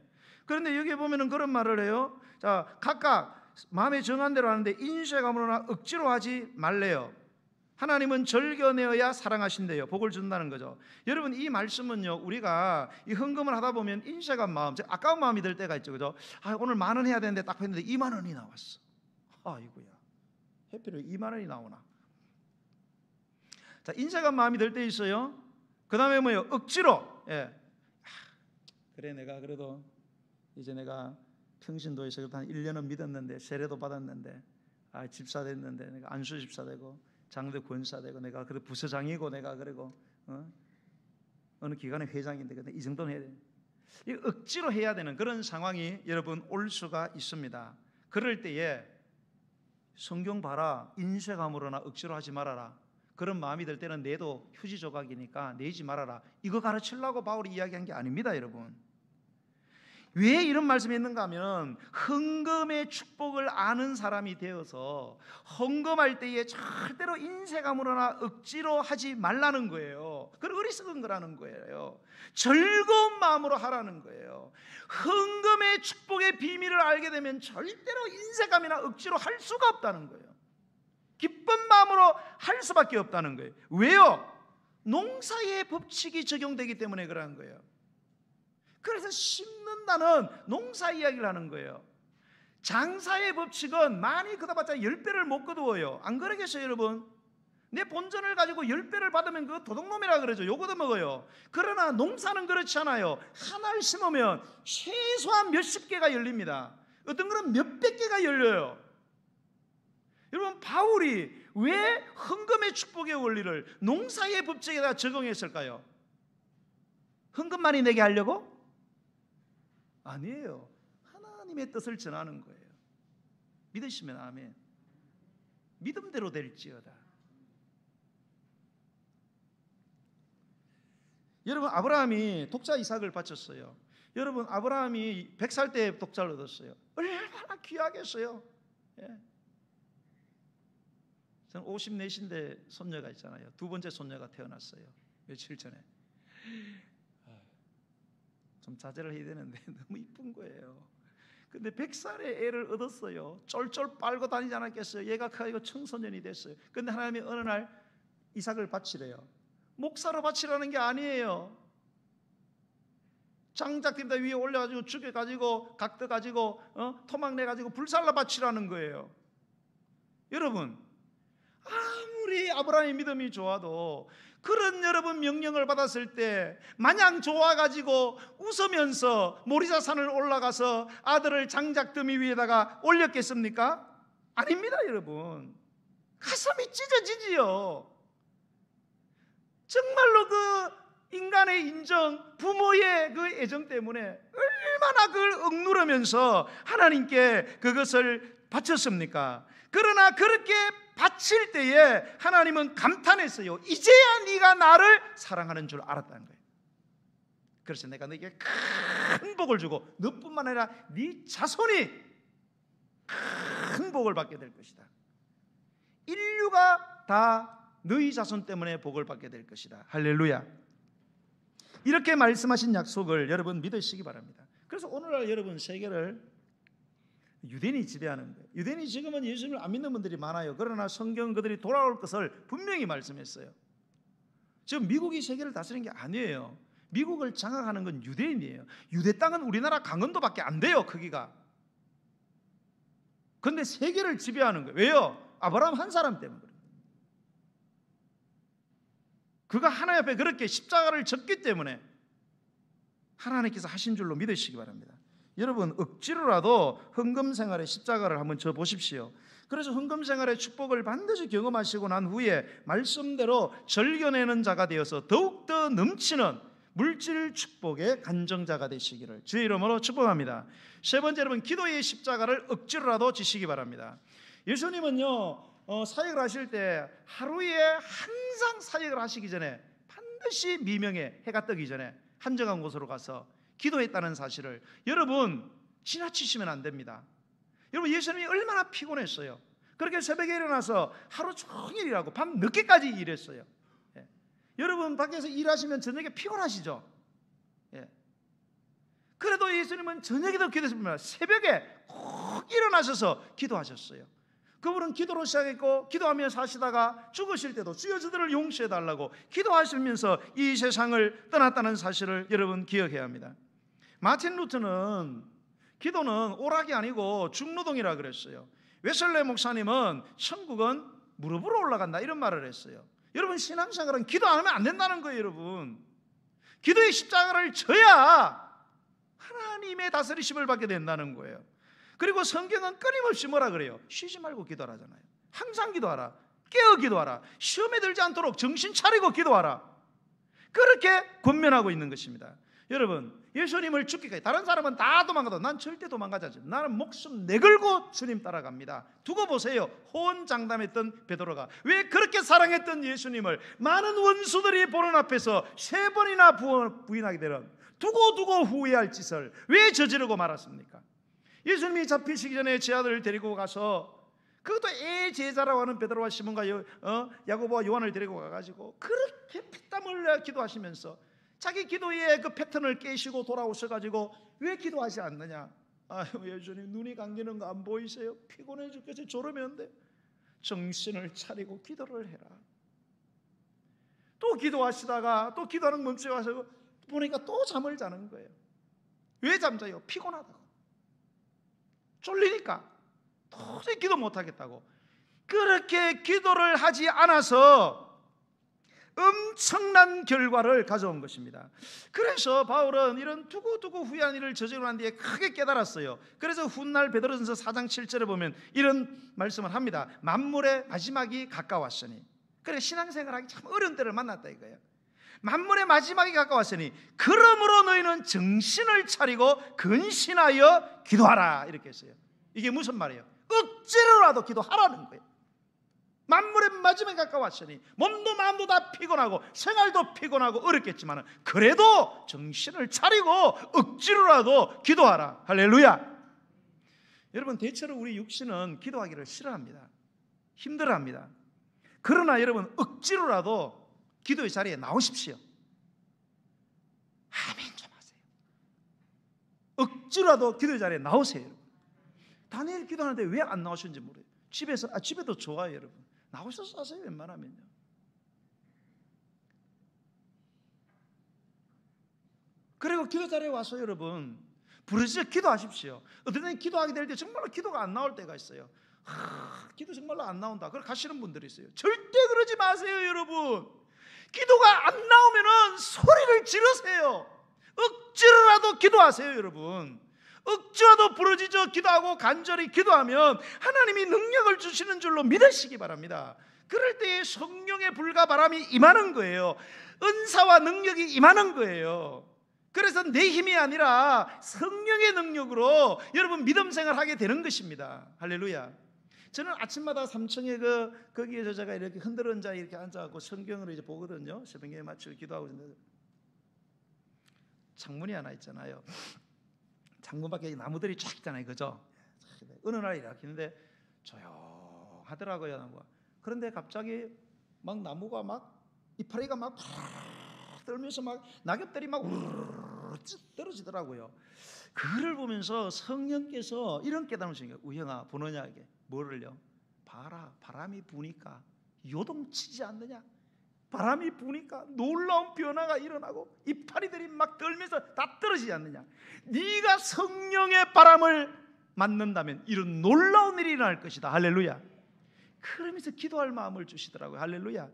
그런데 여기 보면은 그런 말을 해요. 자, 각각 마음에 정한 대로 하는데 인색함으로나 억지로 하지 말래요. 하나님은 즐겨내어야 사랑하신대요. 복을 준다는 거죠. 여러분 이 말씀은요, 우리가 이 헌금을 하다 보면 인색한 마음, 아까운 마음이 들 때가 있죠. 그죠? 아, 오늘 10,000원 해야 되는데 딱 했는데 20,000원이 나왔어. 아이고야, 해피로 20,000원이 나오나. 자, 인색한 마음이 들 때 있어요. 그 다음에 뭐예요? 억지로. 예. 그래, 내가 그래도 이제 내가 평신도에서 한 1년은 믿었는데 세례도 받았는데 집사 됐는데 내가 안수 집사 되고 장대 권사 되고 내가 그래 부서장이고 내가 그리고 어느 기관의 회장인데 근데 이 정도는 해야 돼. 이 억지로 해야 되는 그런 상황이 여러분 올 수가 있습니다. 그럴 때에 성경 봐라, 인색함으로나 억지로 하지 말아라. 그런 마음이 들 때는 내도 휴지 조각이니까 내지 말아라. 이거 가르치려고 바울이 이야기한 게 아닙니다, 여러분. 왜 이런 말씀이 있는가 하면 헌금의 축복을 아는 사람이 되어서 헌금할 때에 절대로 인색함으로나 억지로 하지 말라는 거예요. 그건 어리석은 거라는 거예요. 즐거운 마음으로 하라는 거예요. 헌금의 축복의 비밀을 알게 되면 절대로 인색함이나 억지로 할 수가 없다는 거예요. 기쁜 마음으로 할 수밖에 없다는 거예요. 왜요? 농사의 법칙이 적용되기 때문에 그러는 거예요. 그래서 심는다는 농사 이야기를 하는 거예요. 장사의 법칙은 많이 거둬봤자 10배를 못 거두어요. 안 그러겠어요, 여러분? 내 본전을 가지고 10배를 받으면 그거 도둑놈이라 그러죠. 요거도 먹어요. 그러나 농사는 그렇지 않아요. 하나를 심으면 최소한 몇십 개가 열립니다. 어떤 거는 몇백 개가 열려요. 여러분, 바울이 왜 헌금의 축복의 원리를 농사의 법칙에다 적용했을까요? 헌금만이 내게 하려고? 아니에요. 하나님의 뜻을 전하는 거예요. 믿으시면 아멘. 믿음대로 될지어다. 여러분, 아브라함이 독자 이삭을 바쳤어요. 여러분, 아브라함이 100살 때 독자를 얻었어요. 얼마나 귀하겠어요. 예. 저는 54신데 손녀가 있잖아요. 두 번째 손녀가 태어났어요. 며칠 전에. 좀 자제를 해야 되는데 너무 이쁜 거예요. 근데 100살에 애를 얻었어요. 쫄쫄 빨고 다니지 않았겠어요. 얘가 커가지고 청소년이 됐어요. 근데 하나님이 어느 날 이삭을 바치래요. 목사로 바치라는 게 아니에요. 장작팀다 위에 올려가지고 죽여가지고 각떠가지고 토막 내가지고 불살라 바치라는 거예요. 여러분, 아무리 아브라함의 믿음이 좋아도 그런 여러분 명령을 받았을 때 마냥 좋아가지고 웃으면서 모리자산을 올라가서 아들을 장작더미 위에다가 올렸겠습니까? 아닙니다, 여러분. 가슴이 찢어지지요. 정말로 그 인간의 인정, 부모의 그 애정 때문에 얼마나 그걸 억누르면서 하나님께 그것을 바쳤습니까? 그러나 그렇게 바칠 때에 하나님은 감탄했어요. 이제야 네가 나를 사랑하는 줄 알았다는 거예요. 그래서 내가 너에게 큰 복을 주고 너뿐만 아니라 네 자손이 큰 복을 받게 될 것이다. 인류가 다 너희 자손 때문에 복을 받게 될 것이다. 할렐루야. 이렇게 말씀하신 약속을 여러분 믿으시기 바랍니다. 그래서 오늘날 여러분 세계를 유대인이 지배하는 거예요. 유대인이 지금은 예수님을 안 믿는 분들이 많아요. 그러나 성경은 그들이 돌아올 것을 분명히 말씀했어요. 지금 미국이 세계를 다스리는 게 아니에요. 미국을 장악하는 건 유대인이에요. 유대 땅은 우리나라 강원도밖에 안 돼요, 크기가. 그런데 세계를 지배하는 거예요. 왜요? 아브라함 한 사람 때문에 그래요. 그가 하나님 앞에 그렇게 십자가를 졌기 때문에 하나님께서 하신 줄로 믿으시기 바랍니다. 여러분 억지로라도 헌금 생활의 십자가를 한번 져 보십시오. 그래서 헌금 생활의 축복을 반드시 경험하시고 난 후에 말씀대로 절겨내는 자가 되어서 더욱더 넘치는 물질 축복의 간정자가 되시기를 주의 이름으로 축복합니다. 세 번째, 여러분 기도의 십자가를 억지로라도 지시기 바랍니다. 예수님은요 사역을 하실 때 하루에 항상 사역을 하시기 전에 반드시 미명에 해가 뜨기 전에 한적한 곳으로 가서 기도했다는 사실을 여러분 지나치시면 안 됩니다. 여러분 예수님이 얼마나 피곤했어요. 그렇게 새벽에 일어나서 하루 종일 일하고 밤 늦게까지 일했어요. 예. 여러분 밖에서 일하시면 저녁에 피곤하시죠. 예. 그래도 예수님은 저녁에도 기도했습니다. 새벽에 꼭 일어나셔서 기도하셨어요. 그분은 기도로 시작했고 기도하며 사시다가 죽으실 때도 주여 저들을 용서해 달라고 기도하시면서 이 세상을 떠났다는 사실을 여러분 기억해야 합니다. 마틴 루터는 기도는 오락이 아니고 중노동이라 그랬어요. 웨슬레 목사님은 천국은 무릎으로 올라간다 이런 말을 했어요. 여러분 신앙생활은 기도 안 하면 안 된다는 거예요. 여러분 기도의 십자가를 져야 하나님의 다스리심을 받게 된다는 거예요. 그리고 성경은 끊임없이 뭐라 그래요? 쉬지 말고 기도하라잖아요. 항상 기도하라. 깨어 기도하라. 시험에 들지 않도록 정신 차리고 기도하라. 그렇게 권면하고 있는 것입니다. 여러분 예수님을 죽기까지 다른 사람은 다 도망가도 난 절대 도망가지 않습니다. 나는 목숨 내걸고 주님 따라갑니다. 두고 보세요. 호언장담했던 베드로가 왜 그렇게 사랑했던 예수님을 많은 원수들이 보는 앞에서 3번이나 부인하게 되는 두고 후회할 짓을 왜 저지르고 말았습니까? 예수님이 잡히시기 전에 제 아들을 데리고 가서 그것도 애 제자라고 하는 베드로와 시몬과 야고보와 요한을 데리고 가가지고 그렇게 피땀 흘려 기도하시면서 자기 기도의 그 패턴을 깨시고 돌아오셔가지고 왜 기도하지 않느냐? 아유 예수님 눈이 감기는 거 안 보이세요? 피곤해 죽겠어요. 졸으면 정신을 차리고 기도를 해라. 또 기도하시다가 또 기도하는 멈추고 가서 보니까 또 잠을 자는 거예요. 왜 잠자요? 피곤하다고. 쫄리니까 도저히 기도 못하겠다고. 그렇게 기도를 하지 않아서 엄청난 결과를 가져온 것입니다. 그래서 바울은 이런 두고 후회한 일을 저지르고 난 뒤에 크게 깨달았어요. 그래서 훗날 베드로전서 4장 7절에 보면 이런 말씀을 합니다. 만물의 마지막이 가까웠으니. 그래 신앙생활하기 참 어려운 때를 만났다 이거예요. 만물의 마지막이 가까웠으니 그러므로 너희는 정신을 차리고 근신하여 기도하라 이렇게 했어요. 이게 무슨 말이에요? 억지로라도 기도하라는 거예요. 만물의 마지막에 가까웠으니 몸도 마음도 다 피곤하고 생활도 피곤하고 어렵겠지만 그래도 정신을 차리고 억지로라도 기도하라. 할렐루야. 여러분 대체로 우리 육신은 기도하기를 싫어합니다. 힘들어합니다. 그러나 여러분 억지로라도 기도의 자리에 나오십시오. 아멘 좀 하세요. 억지로라도 기도의 자리에 나오세요. 여러분. 다니엘 기도하는데 왜 안 나오시는지 모르겠어요. 집에도 좋아요. 여러분 나오셔서 하세요. 웬만하면요. 그리고 기도 자리에 와서 여러분 부르짖어 기도하십시오. 어떤 때는 기도하게 될 때 정말로 기도가 안 나올 때가 있어요. 기도 정말로 안 나온다. 그걸 가시는 분들이 있어요. 절대 그러지 마세요. 여러분 기도가 안 나오면은 소리를 지르세요. 억지로라도 기도하세요. 여러분 억지로라도 부르짖어 기도하고 간절히 기도하면 하나님이 능력을 주시는 줄로 믿으시기 바랍니다. 그럴 때에 성령의 불과 바람이 임하는 거예요. 은사와 능력이 임하는 거예요. 그래서 내 힘이 아니라 성령의 능력으로 여러분 믿음 생활하게 되는 것입니다. 할렐루야. 저는 아침마다 3층에 거기에 제가 이렇게 흔들은 자에 이렇게 앉아갖고 성경을 이제 보거든요. 새벽에 맞추고 기도하고 있는데 창문이 하나 있잖아요. 창문 밖에 나무들이 쫙 있잖아요. 그죠? 어느 날 이렇게 있는데 조용하더라고요. 그런데 갑자기 막 나무가 막 이파리가 막 떨면서 막 낙엽들이 막 우르르 떨어지더라고요. 그를 보면서 성령께서 이런 깨달음을 주신 거예요. 우영아 보느냐 이게 뭐를요? 봐라, 바람이 부니까 요동치지 않느냐? 바람이 부니까 놀라운 변화가 일어나고 이파리들이 막 떨면서 다 떨어지지 않느냐? 네가 성령의 바람을 맞는다면 이런 놀라운 일이 일어날 것이다. 할렐루야. 그러면서 기도할 마음을 주시더라고요. 할렐루야.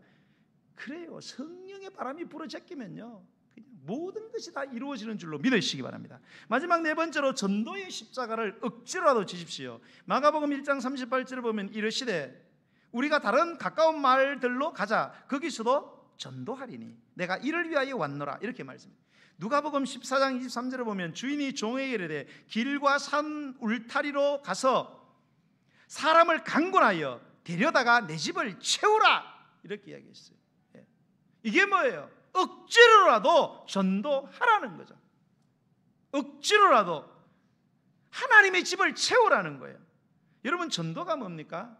그래요. 성령의 바람이 불어제끼면요 그냥 모든 것이 다 이루어지는 줄로 믿으시기 바랍니다. 마지막 네 번째로 전도의 십자가를 억지로라도 지십시오. 마가복음 1장 38절을 보면 이르시되 우리가 다른 가까운 마을들로 가자. 거기서도 전도하리니 내가 이를 위하여 왔노라. 이렇게 말씀합니다. 누가복음 14장 23절을 보면 주인이 종에게 이르되 길과 산 울타리로 가서 사람을 강권하여 데려다가 내 집을 채우라. 이렇게 이야기했어요. 이게 뭐예요? 억지로라도 전도하라는 거죠. 억지로라도 하나님의 집을 채우라는 거예요. 여러분 전도가 뭡니까?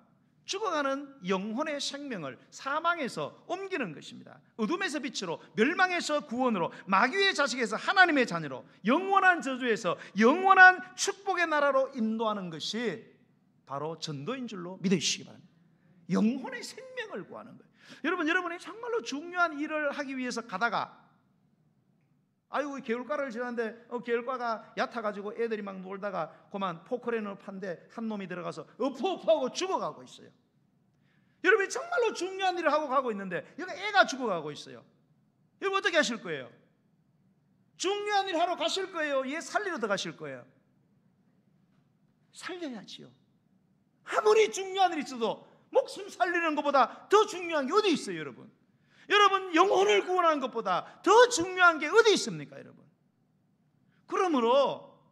죽어가는 영혼의 생명을 사망에서 옮기는 것입니다. 어둠에서 빛으로, 멸망에서 구원으로, 마귀의 자식에서 하나님의 자녀로, 영원한 저주에서 영원한 축복의 나라로 인도하는 것이 바로 전도인 줄로 믿으시기 바랍니다. 영혼의 생명을 구하는 거예요. 여러분이 정말로 중요한 일을 하기 위해서 가다가 아이고 개울가를 지나는데 개울가가 얕아가지고 애들이 막 놀다가 그만 포크레인을 판데 한 놈이 들어가서 어프어프하고 죽어가고 있어요. 여러분이 정말로 중요한 일을 하고 가고 있는데 여기 애가 죽어가고 있어요. 여러분 어떻게 하실 거예요? 중요한 일 하러 가실 거예요? 얘 살리러 들어가실 거예요? 살려야지요. 아무리 중요한 일이 있어도 목숨 살리는 것보다 더 중요한 게 어디 있어요, 여러분? 여러분 영혼을 구원하는 것보다 더 중요한 게 어디 있습니까, 여러분? 그러므로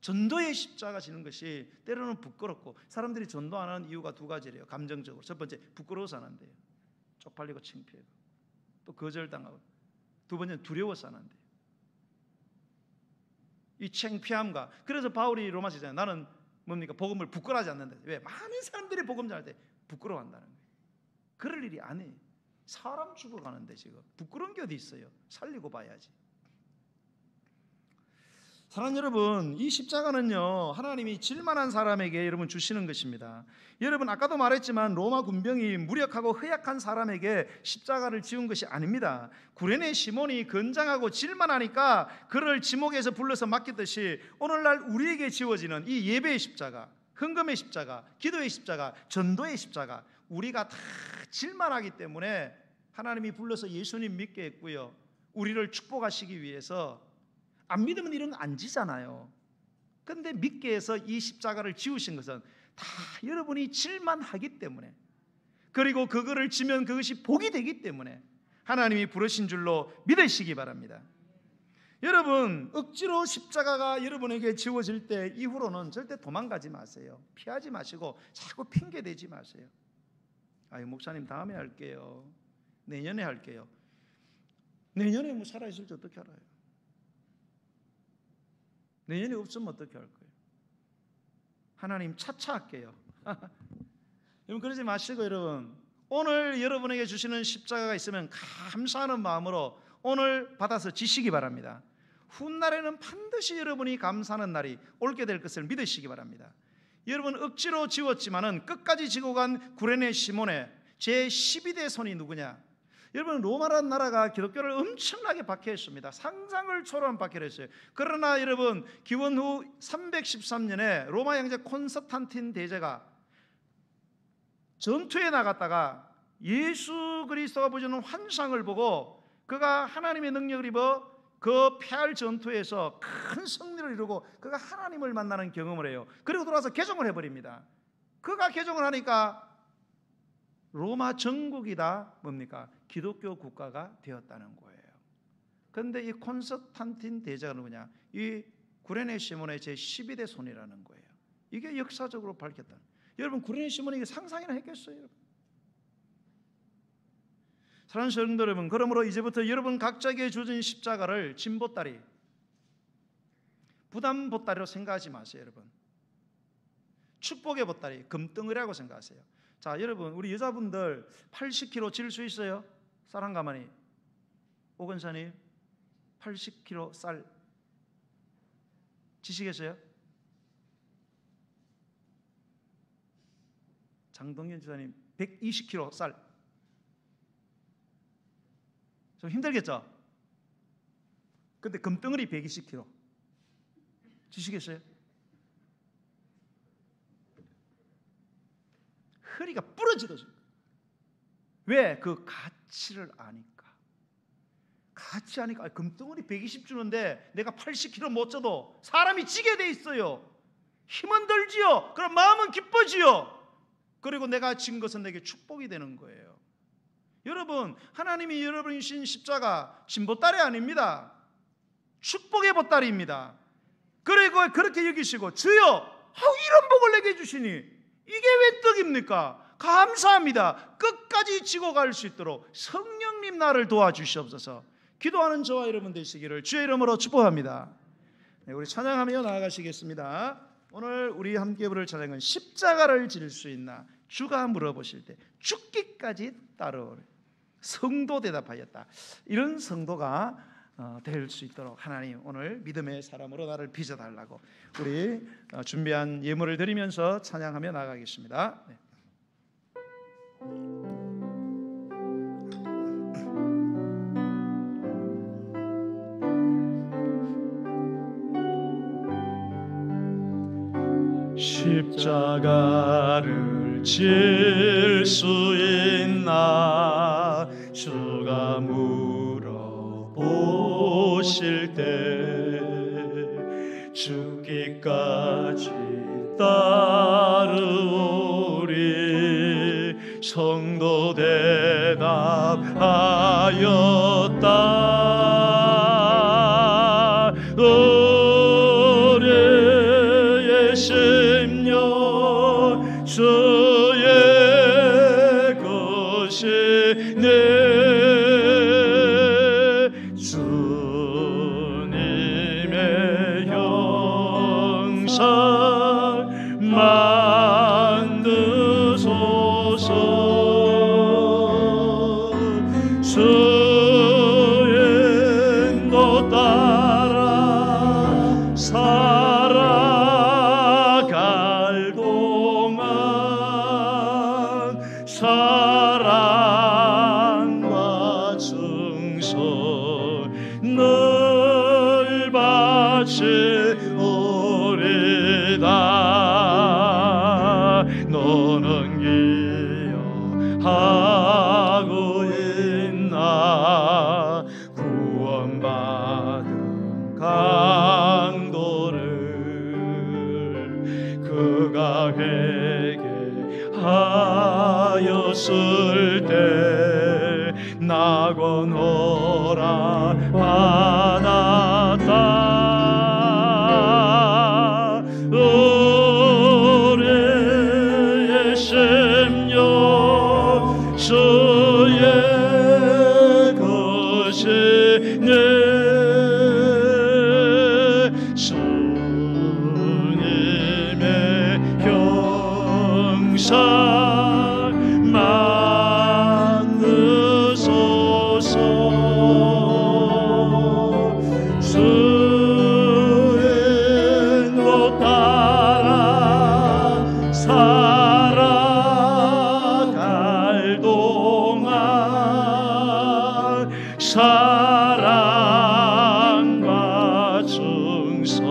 전도의 십자가 지는 것이 때로는 부끄럽고 사람들이 전도 안 하는 이유가 두 가지래요. 감정적으로. 첫 번째 부끄러워서 안 한대요. 쪽팔리고 창피해요. 또 거절당하고. 두 번째는 두려워서 안 한대요. 이 창피함과 그래서 바울이 로마서 잖아요. 나는 뭡니까? 복음을 부끄러워하지 않는다. 왜? 많은 사람들이 복음 전할 때 부끄러워한다는 거예요. 그럴 일이 아니에요. 사람 죽어가는데 지금 부끄러운 게 어디 있어요? 살리고 봐야지. 사랑하는 여러분, 이 십자가는요 하나님이 질만한 사람에게 여러분 주시는 것입니다. 여러분 아까도 말했지만 로마 군병이 무력하고 허약한 사람에게 십자가를 지은 것이 아닙니다. 구레네 시몬이 건장하고 질만하니까 그를 지목에서 불러서 맡겼듯이 오늘날 우리에게 지워지는 이 예배의 십자가, 헌금의 십자가, 기도의 십자가, 전도의 십자가, 우리가 다 질만하기 때문에 하나님이 불러서 예수님 믿게 했고요, 우리를 축복하시기 위해서. 안 믿으면 이런 거 안 지잖아요. 그런데 믿게 해서 이 십자가를 지우신 것은 다 여러분이 질만하기 때문에, 그리고 그거를 지면 그것이 복이 되기 때문에 하나님이 부르신 줄로 믿으시기 바랍니다. 여러분 억지로 십자가가 여러분에게 지워질 때 이후로는 절대 도망가지 마세요. 피하지 마시고 자꾸 핑계대지 마세요. 아유 목사님 다음에 할게요. 내년에 할게요. 내년에 뭐 살아있을지 어떻게 알아요? 내년에 없으면 어떻게 할 거예요? 하나님 차차 할게요. 여러분 그러지 마시고 여러분 오늘 여러분에게 주시는 십자가가 있으면 감사하는 마음으로 오늘 받아서 지시기 바랍니다. 훗날에는 반드시 여러분이 감사하는 날이 올게 될 것을 믿으시기 바랍니다. 여러분 억지로 지웠지만은 끝까지 지고 간 구레네 시몬의 제12대 손이 누구냐? 여러분 로마라는 나라가 기독교를 엄청나게 박해했습니다. 상상을 초월한 박해를 했어요. 그러나 여러분 기원 후 313년에 로마 황제 콘스탄틴 대제가 전투에 나갔다가 예수 그리스도가 보여주는 환상을 보고 그가 하나님의 능력을 입어 그 패할 전투에서 큰 승리를 이루고 그가 하나님을 만나는 경험을 해요. 그리고 돌아와서 개종을 해버립니다. 그가 개종을 하니까 로마 전국이 다 뭡니까? 기독교 국가가 되었다는 거예요. 그런데 이 콘스탄틴 대제가 누구냐? 이 구레네 시몬의 제12대 손이라는 거예요. 이게 역사적으로 밝혔다. 여러분 구레네 시몬이 이게 상상이나 했겠어요? 여러분? 사랑하는 성도 여러분, 그러므로 이제부터 여러분 각자에게 주어진 십자가를 짐보따리, 부담보따리로 생각하지 마세요. 여러분 축복의 보따리, 금덩어리라고 생각하세요. 자, 여러분, 우리 여자분들 80kg 질 수 있어요? 쌀 한 가마니. 오건사님 80kg 쌀 지시겠어요? 장동현 지사님 120kg 쌀 좀 힘들겠죠? 근데 금덩어리 120kg 지시겠어요? 허리가 부러지듯이. 왜? 그 가치를 아니까. 가치 아니까. 금덩어리 120 주는데 내가 80kg 못 져도 사람이 지게 돼 있어요. 힘은 들지요. 그럼 마음은 기뻐지요. 그리고 내가 진 것은 내게 축복이 되는 거예요. 여러분, 하나님이 여러분이 주신 십자가 진보따리 아닙니다. 축복의 보따리입니다. 그리고 그렇게 여기시고 주여 이런 복을 내게 주시니 이게 왜 떡입니까? 감사합니다. 끝까지 지고 갈 수 있도록 성령님 나를 도와주시옵소서. 기도하는 저와 여러분 되시기를 주의 이름으로 축복합니다. 네, 우리 찬양하며 나아가시겠습니다. 오늘 우리 함께 부를 찬양은 십자가를 질 수 있나? 주가 물어보실 때 죽기까지 따르오리. 성도 대답하였다. 이런 성도가 될 수 있도록 하나님 오늘 믿음의 사람으로 나를 빚어달라고 우리 준비한 예물을 드리면서 찬양하며 나가겠습니다. 네. 십자가를 질 수 있나? 주가 물어보실 때 죽기까지 따르오리. 성도 대답하였다. 우리의 심령 주의 것이네. 주님의 형상 만드소서. 주의 인도 따라 살아갈 동안 사랑과 증선 늘 바치오리다. 너는 기억하고 있나? 구원받은 강도를 그가 회개하였을 때 낙원호라 받았다. 우리의 심령 주의 것이네. 주님의 형상 만드소서. 주의 인도 따라 살아갈 동안 사랑과 증선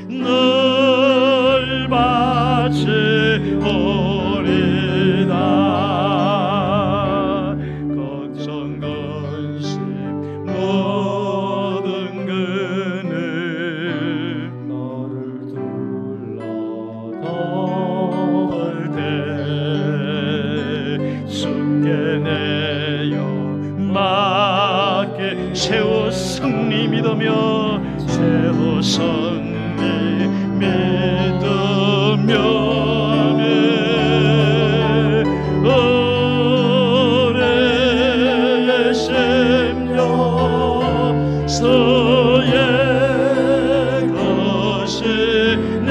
늘 바치오리다. 걱정 근심 모든 그늘 너를 둘러덮을 때 주께 내어 맡게 세워 승리 믿으며 세워 승리 믿으며 우리의 심령 주의 것이네.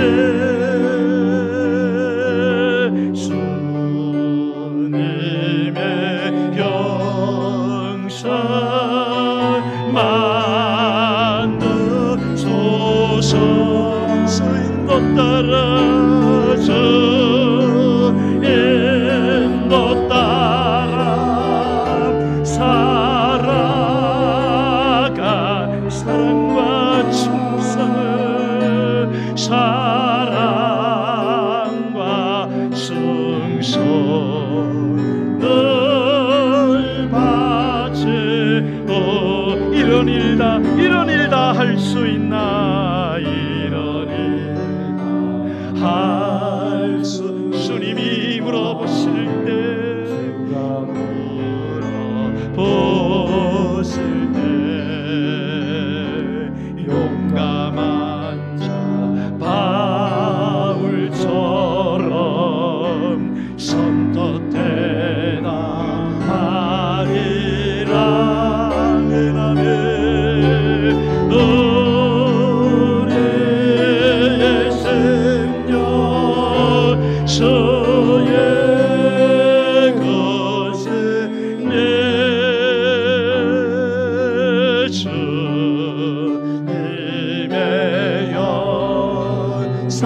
할 수 주님이 물어보실 때 물어보실 때 용감한 자 바울처럼 선뜻 대답하리라. 우리의 생명 주의 것이 내 주님의 영상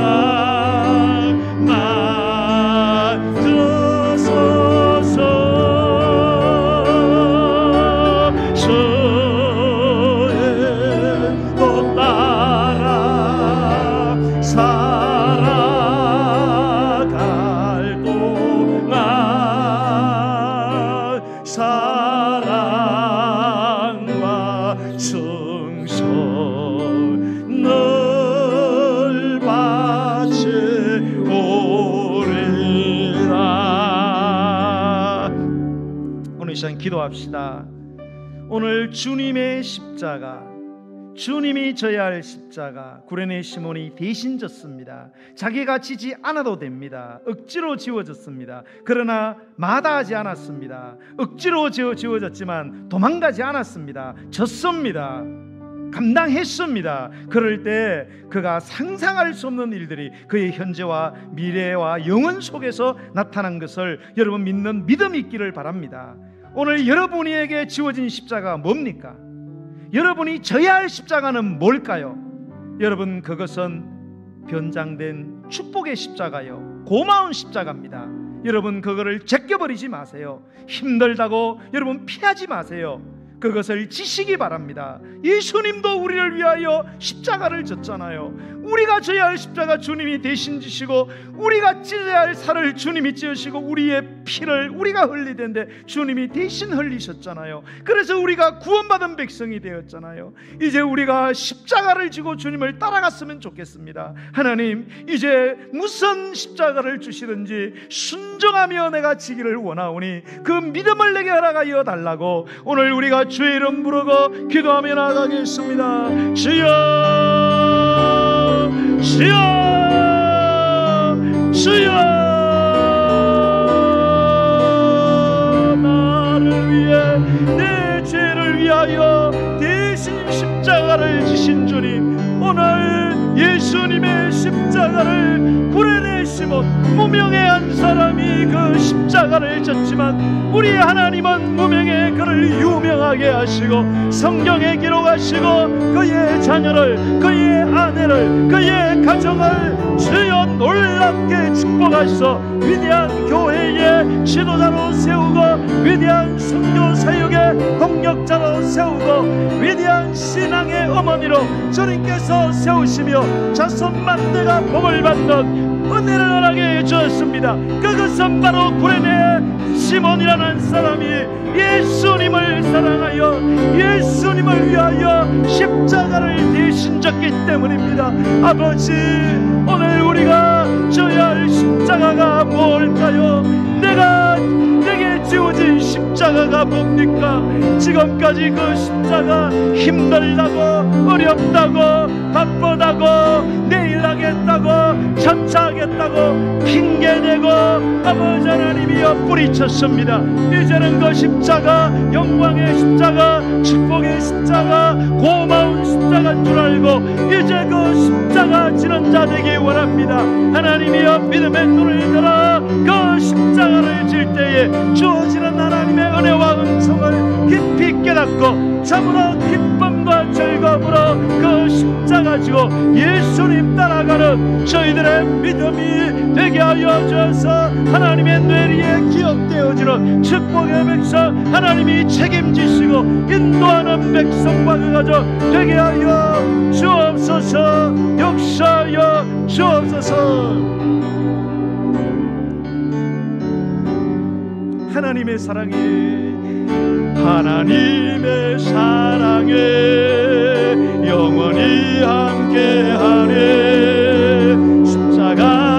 만드소서. 주의 또 따라 살아갈 동안 사랑과 충성 늘 바치오리라. 오늘 이 시간 기도합시다. 오늘 주님의 십자가, 주님이 져야 할 십자가 구레네 시몬이 대신 졌습니다. 자기가 지지 않아도 됩니다. 억지로 지워졌습니다. 그러나 마다하지 않았습니다. 억지로 지워졌지만 도망가지 않았습니다. 졌습니다. 감당했습니다. 그럴 때 그가 상상할 수 없는 일들이 그의 현재와 미래와 영원 속에서 나타난 것을 여러분 믿는 믿음이 있기를 바랍니다. 오늘 여러분에게 지워진 십자가가 뭡니까? 여러분이 져야 할 십자가는 뭘까요? 여러분, 그것은 변장된 축복의 십자가요, 고마운 십자가입니다. 여러분, 그거를 제껴버리지 마세요. 힘들다고 여러분 피하지 마세요. 그것을 지시기 바랍니다. 예수님도 우리를 위하여 십자가를 졌잖아요. 우리가 져야 할 십자가 주님이 대신 지시고, 우리가 찢어야 할 살을 주님이 찢으시고, 우리의 피를 우리가 흘리던데 주님이 대신 흘리셨잖아요. 그래서 우리가 구원받은 백성이 되었잖아요. 이제 우리가 십자가를 지고 주님을 따라갔으면 좋겠습니다. 하나님, 이제 무슨 십자가를 주시든지 순종하며 내가 지기를 원하오니 그 믿음을 내게 허락하여 달라고 오늘 우리가 주의 이름 부르고 기도하며 나가겠습니다. 주여, 주여, 주여, 나를 위해 내 죄를 위하여 대신 십자가를 지신 주님, 오늘 예수님의 십자가를 구레네 시몬 무명의 한 사람이 그 십자가를 졌지만 우리 하나님은 무명의 그를 유명하게 하시고 성경에 기록하시고 그의 자녀를, 그의 아내를, 그의 가정을 주여 놀랍게 축복하셔 위대한 교회의 지도자로 세우고 위대한 선교 사역의 동력자로 세우고 위대한 신앙의 어머니로 주님께서 세우시며 자손 만대가 복을 받는 은혜를 허락해 주었습니다. 그것은 바로 구레네 시몬이라는 사람이 예수님을 사랑하여 예수님을 위하여 십자가를 대신 졌기 때문입니다. 아버지, 오늘 우리가 져야 할 십자가가 뭘까요? 내게 지워진 십자가가 뭡니까? 지금까지 그 십자가 힘들다고, 어렵다고, 바쁘다고, 내일 하겠다고, 점차하겠다고 핑계대고 아버지 하나님이여 뿌리쳤습니다. 이제는 그 십자가, 영광의 십자가, 축복의 십자가, 고마운 십자가인 줄 알고 이제 그 십자가 지는 자 되기 원합니다. 하나님이여, 믿음의 눈을 들어 그 십자가를 질 때에 주어지는 하나님의 은혜와 은총을 깊이 깨닫고 참으로 기쁨과 즐거움으로 그 십자가 지고 예수님 따라가는 저희들의 믿음이 되게 하여 주어서 하나님의 뇌리에 기억되어지는 축복의 백성, 하나님이 책임지시고 인도하는 백성과 그 가족 되게 하여 주옵소서. 역사하여 주옵소서. 하나님의 사랑이, 하나님의 사랑에 영원히 함께하네. 십자가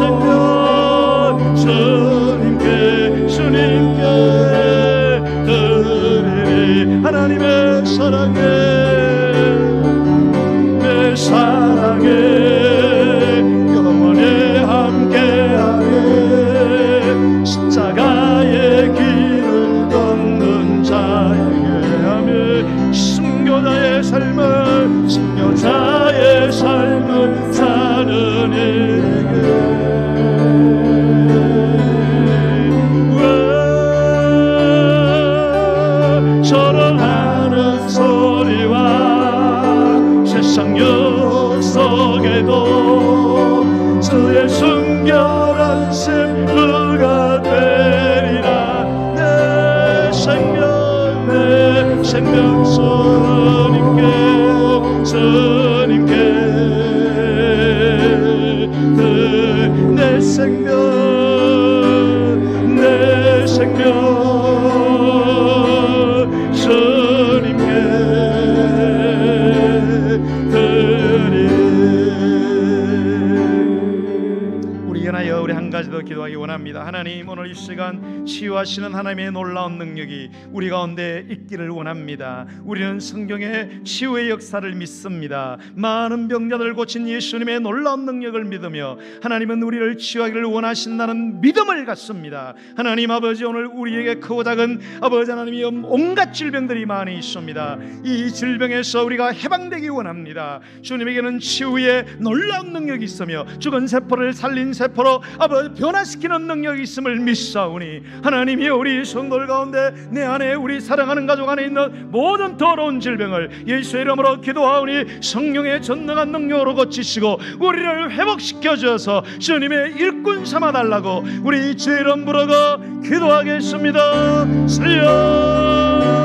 생명 주님께 드리리. 하나님의 사랑에 내 사랑에 영원히 함께하네. 십자가의 길을 걷는 자에게 하며 순교자의 삶을 사는 이에게 절언하는 소리와 세상 역속에도 주의 순결한 신부가 되리라. 내 생명 주님께 내 생명 주님께 드리. 우리 연하여 우리 한 가지 더 기도하기 원합니다. 하나님, 오늘 이 시간 치유하시는 하나님의 놀라운 능력이 우리 가운데 있기를 원합니다. 우리는 성경의 치유의 역사를 믿습니다. 많은 병자들을 고친 예수님의 놀라운 능력을 믿으며 하나님은 우리를 치유하기를 원하신다는 믿음을 갖습니다. 하나님 아버지, 오늘 우리에게 크고 작은 아버지 하나님이 온갖 질병들이 많이 있습니다. 이 질병에서 우리가 해방되기 원합니다. 주님에게는 치유의 놀라운 능력이 있으며 죽은 세포를 살린 세포로 아버지 변화시키는 능력이 있음을 믿사오니 하나님이 우리 성도들 가운데 내 안에 우리 사랑하는 가족 안에 있는 모든 더러운 질병을 예수의 이름으로 기도하오니 성령의 전능한 능력으로 고치시고 우리를 회복시켜 주어서 주님의 일꾼 삼아 달라고 우리 주 이름 부르고 기도하겠습니다. 주여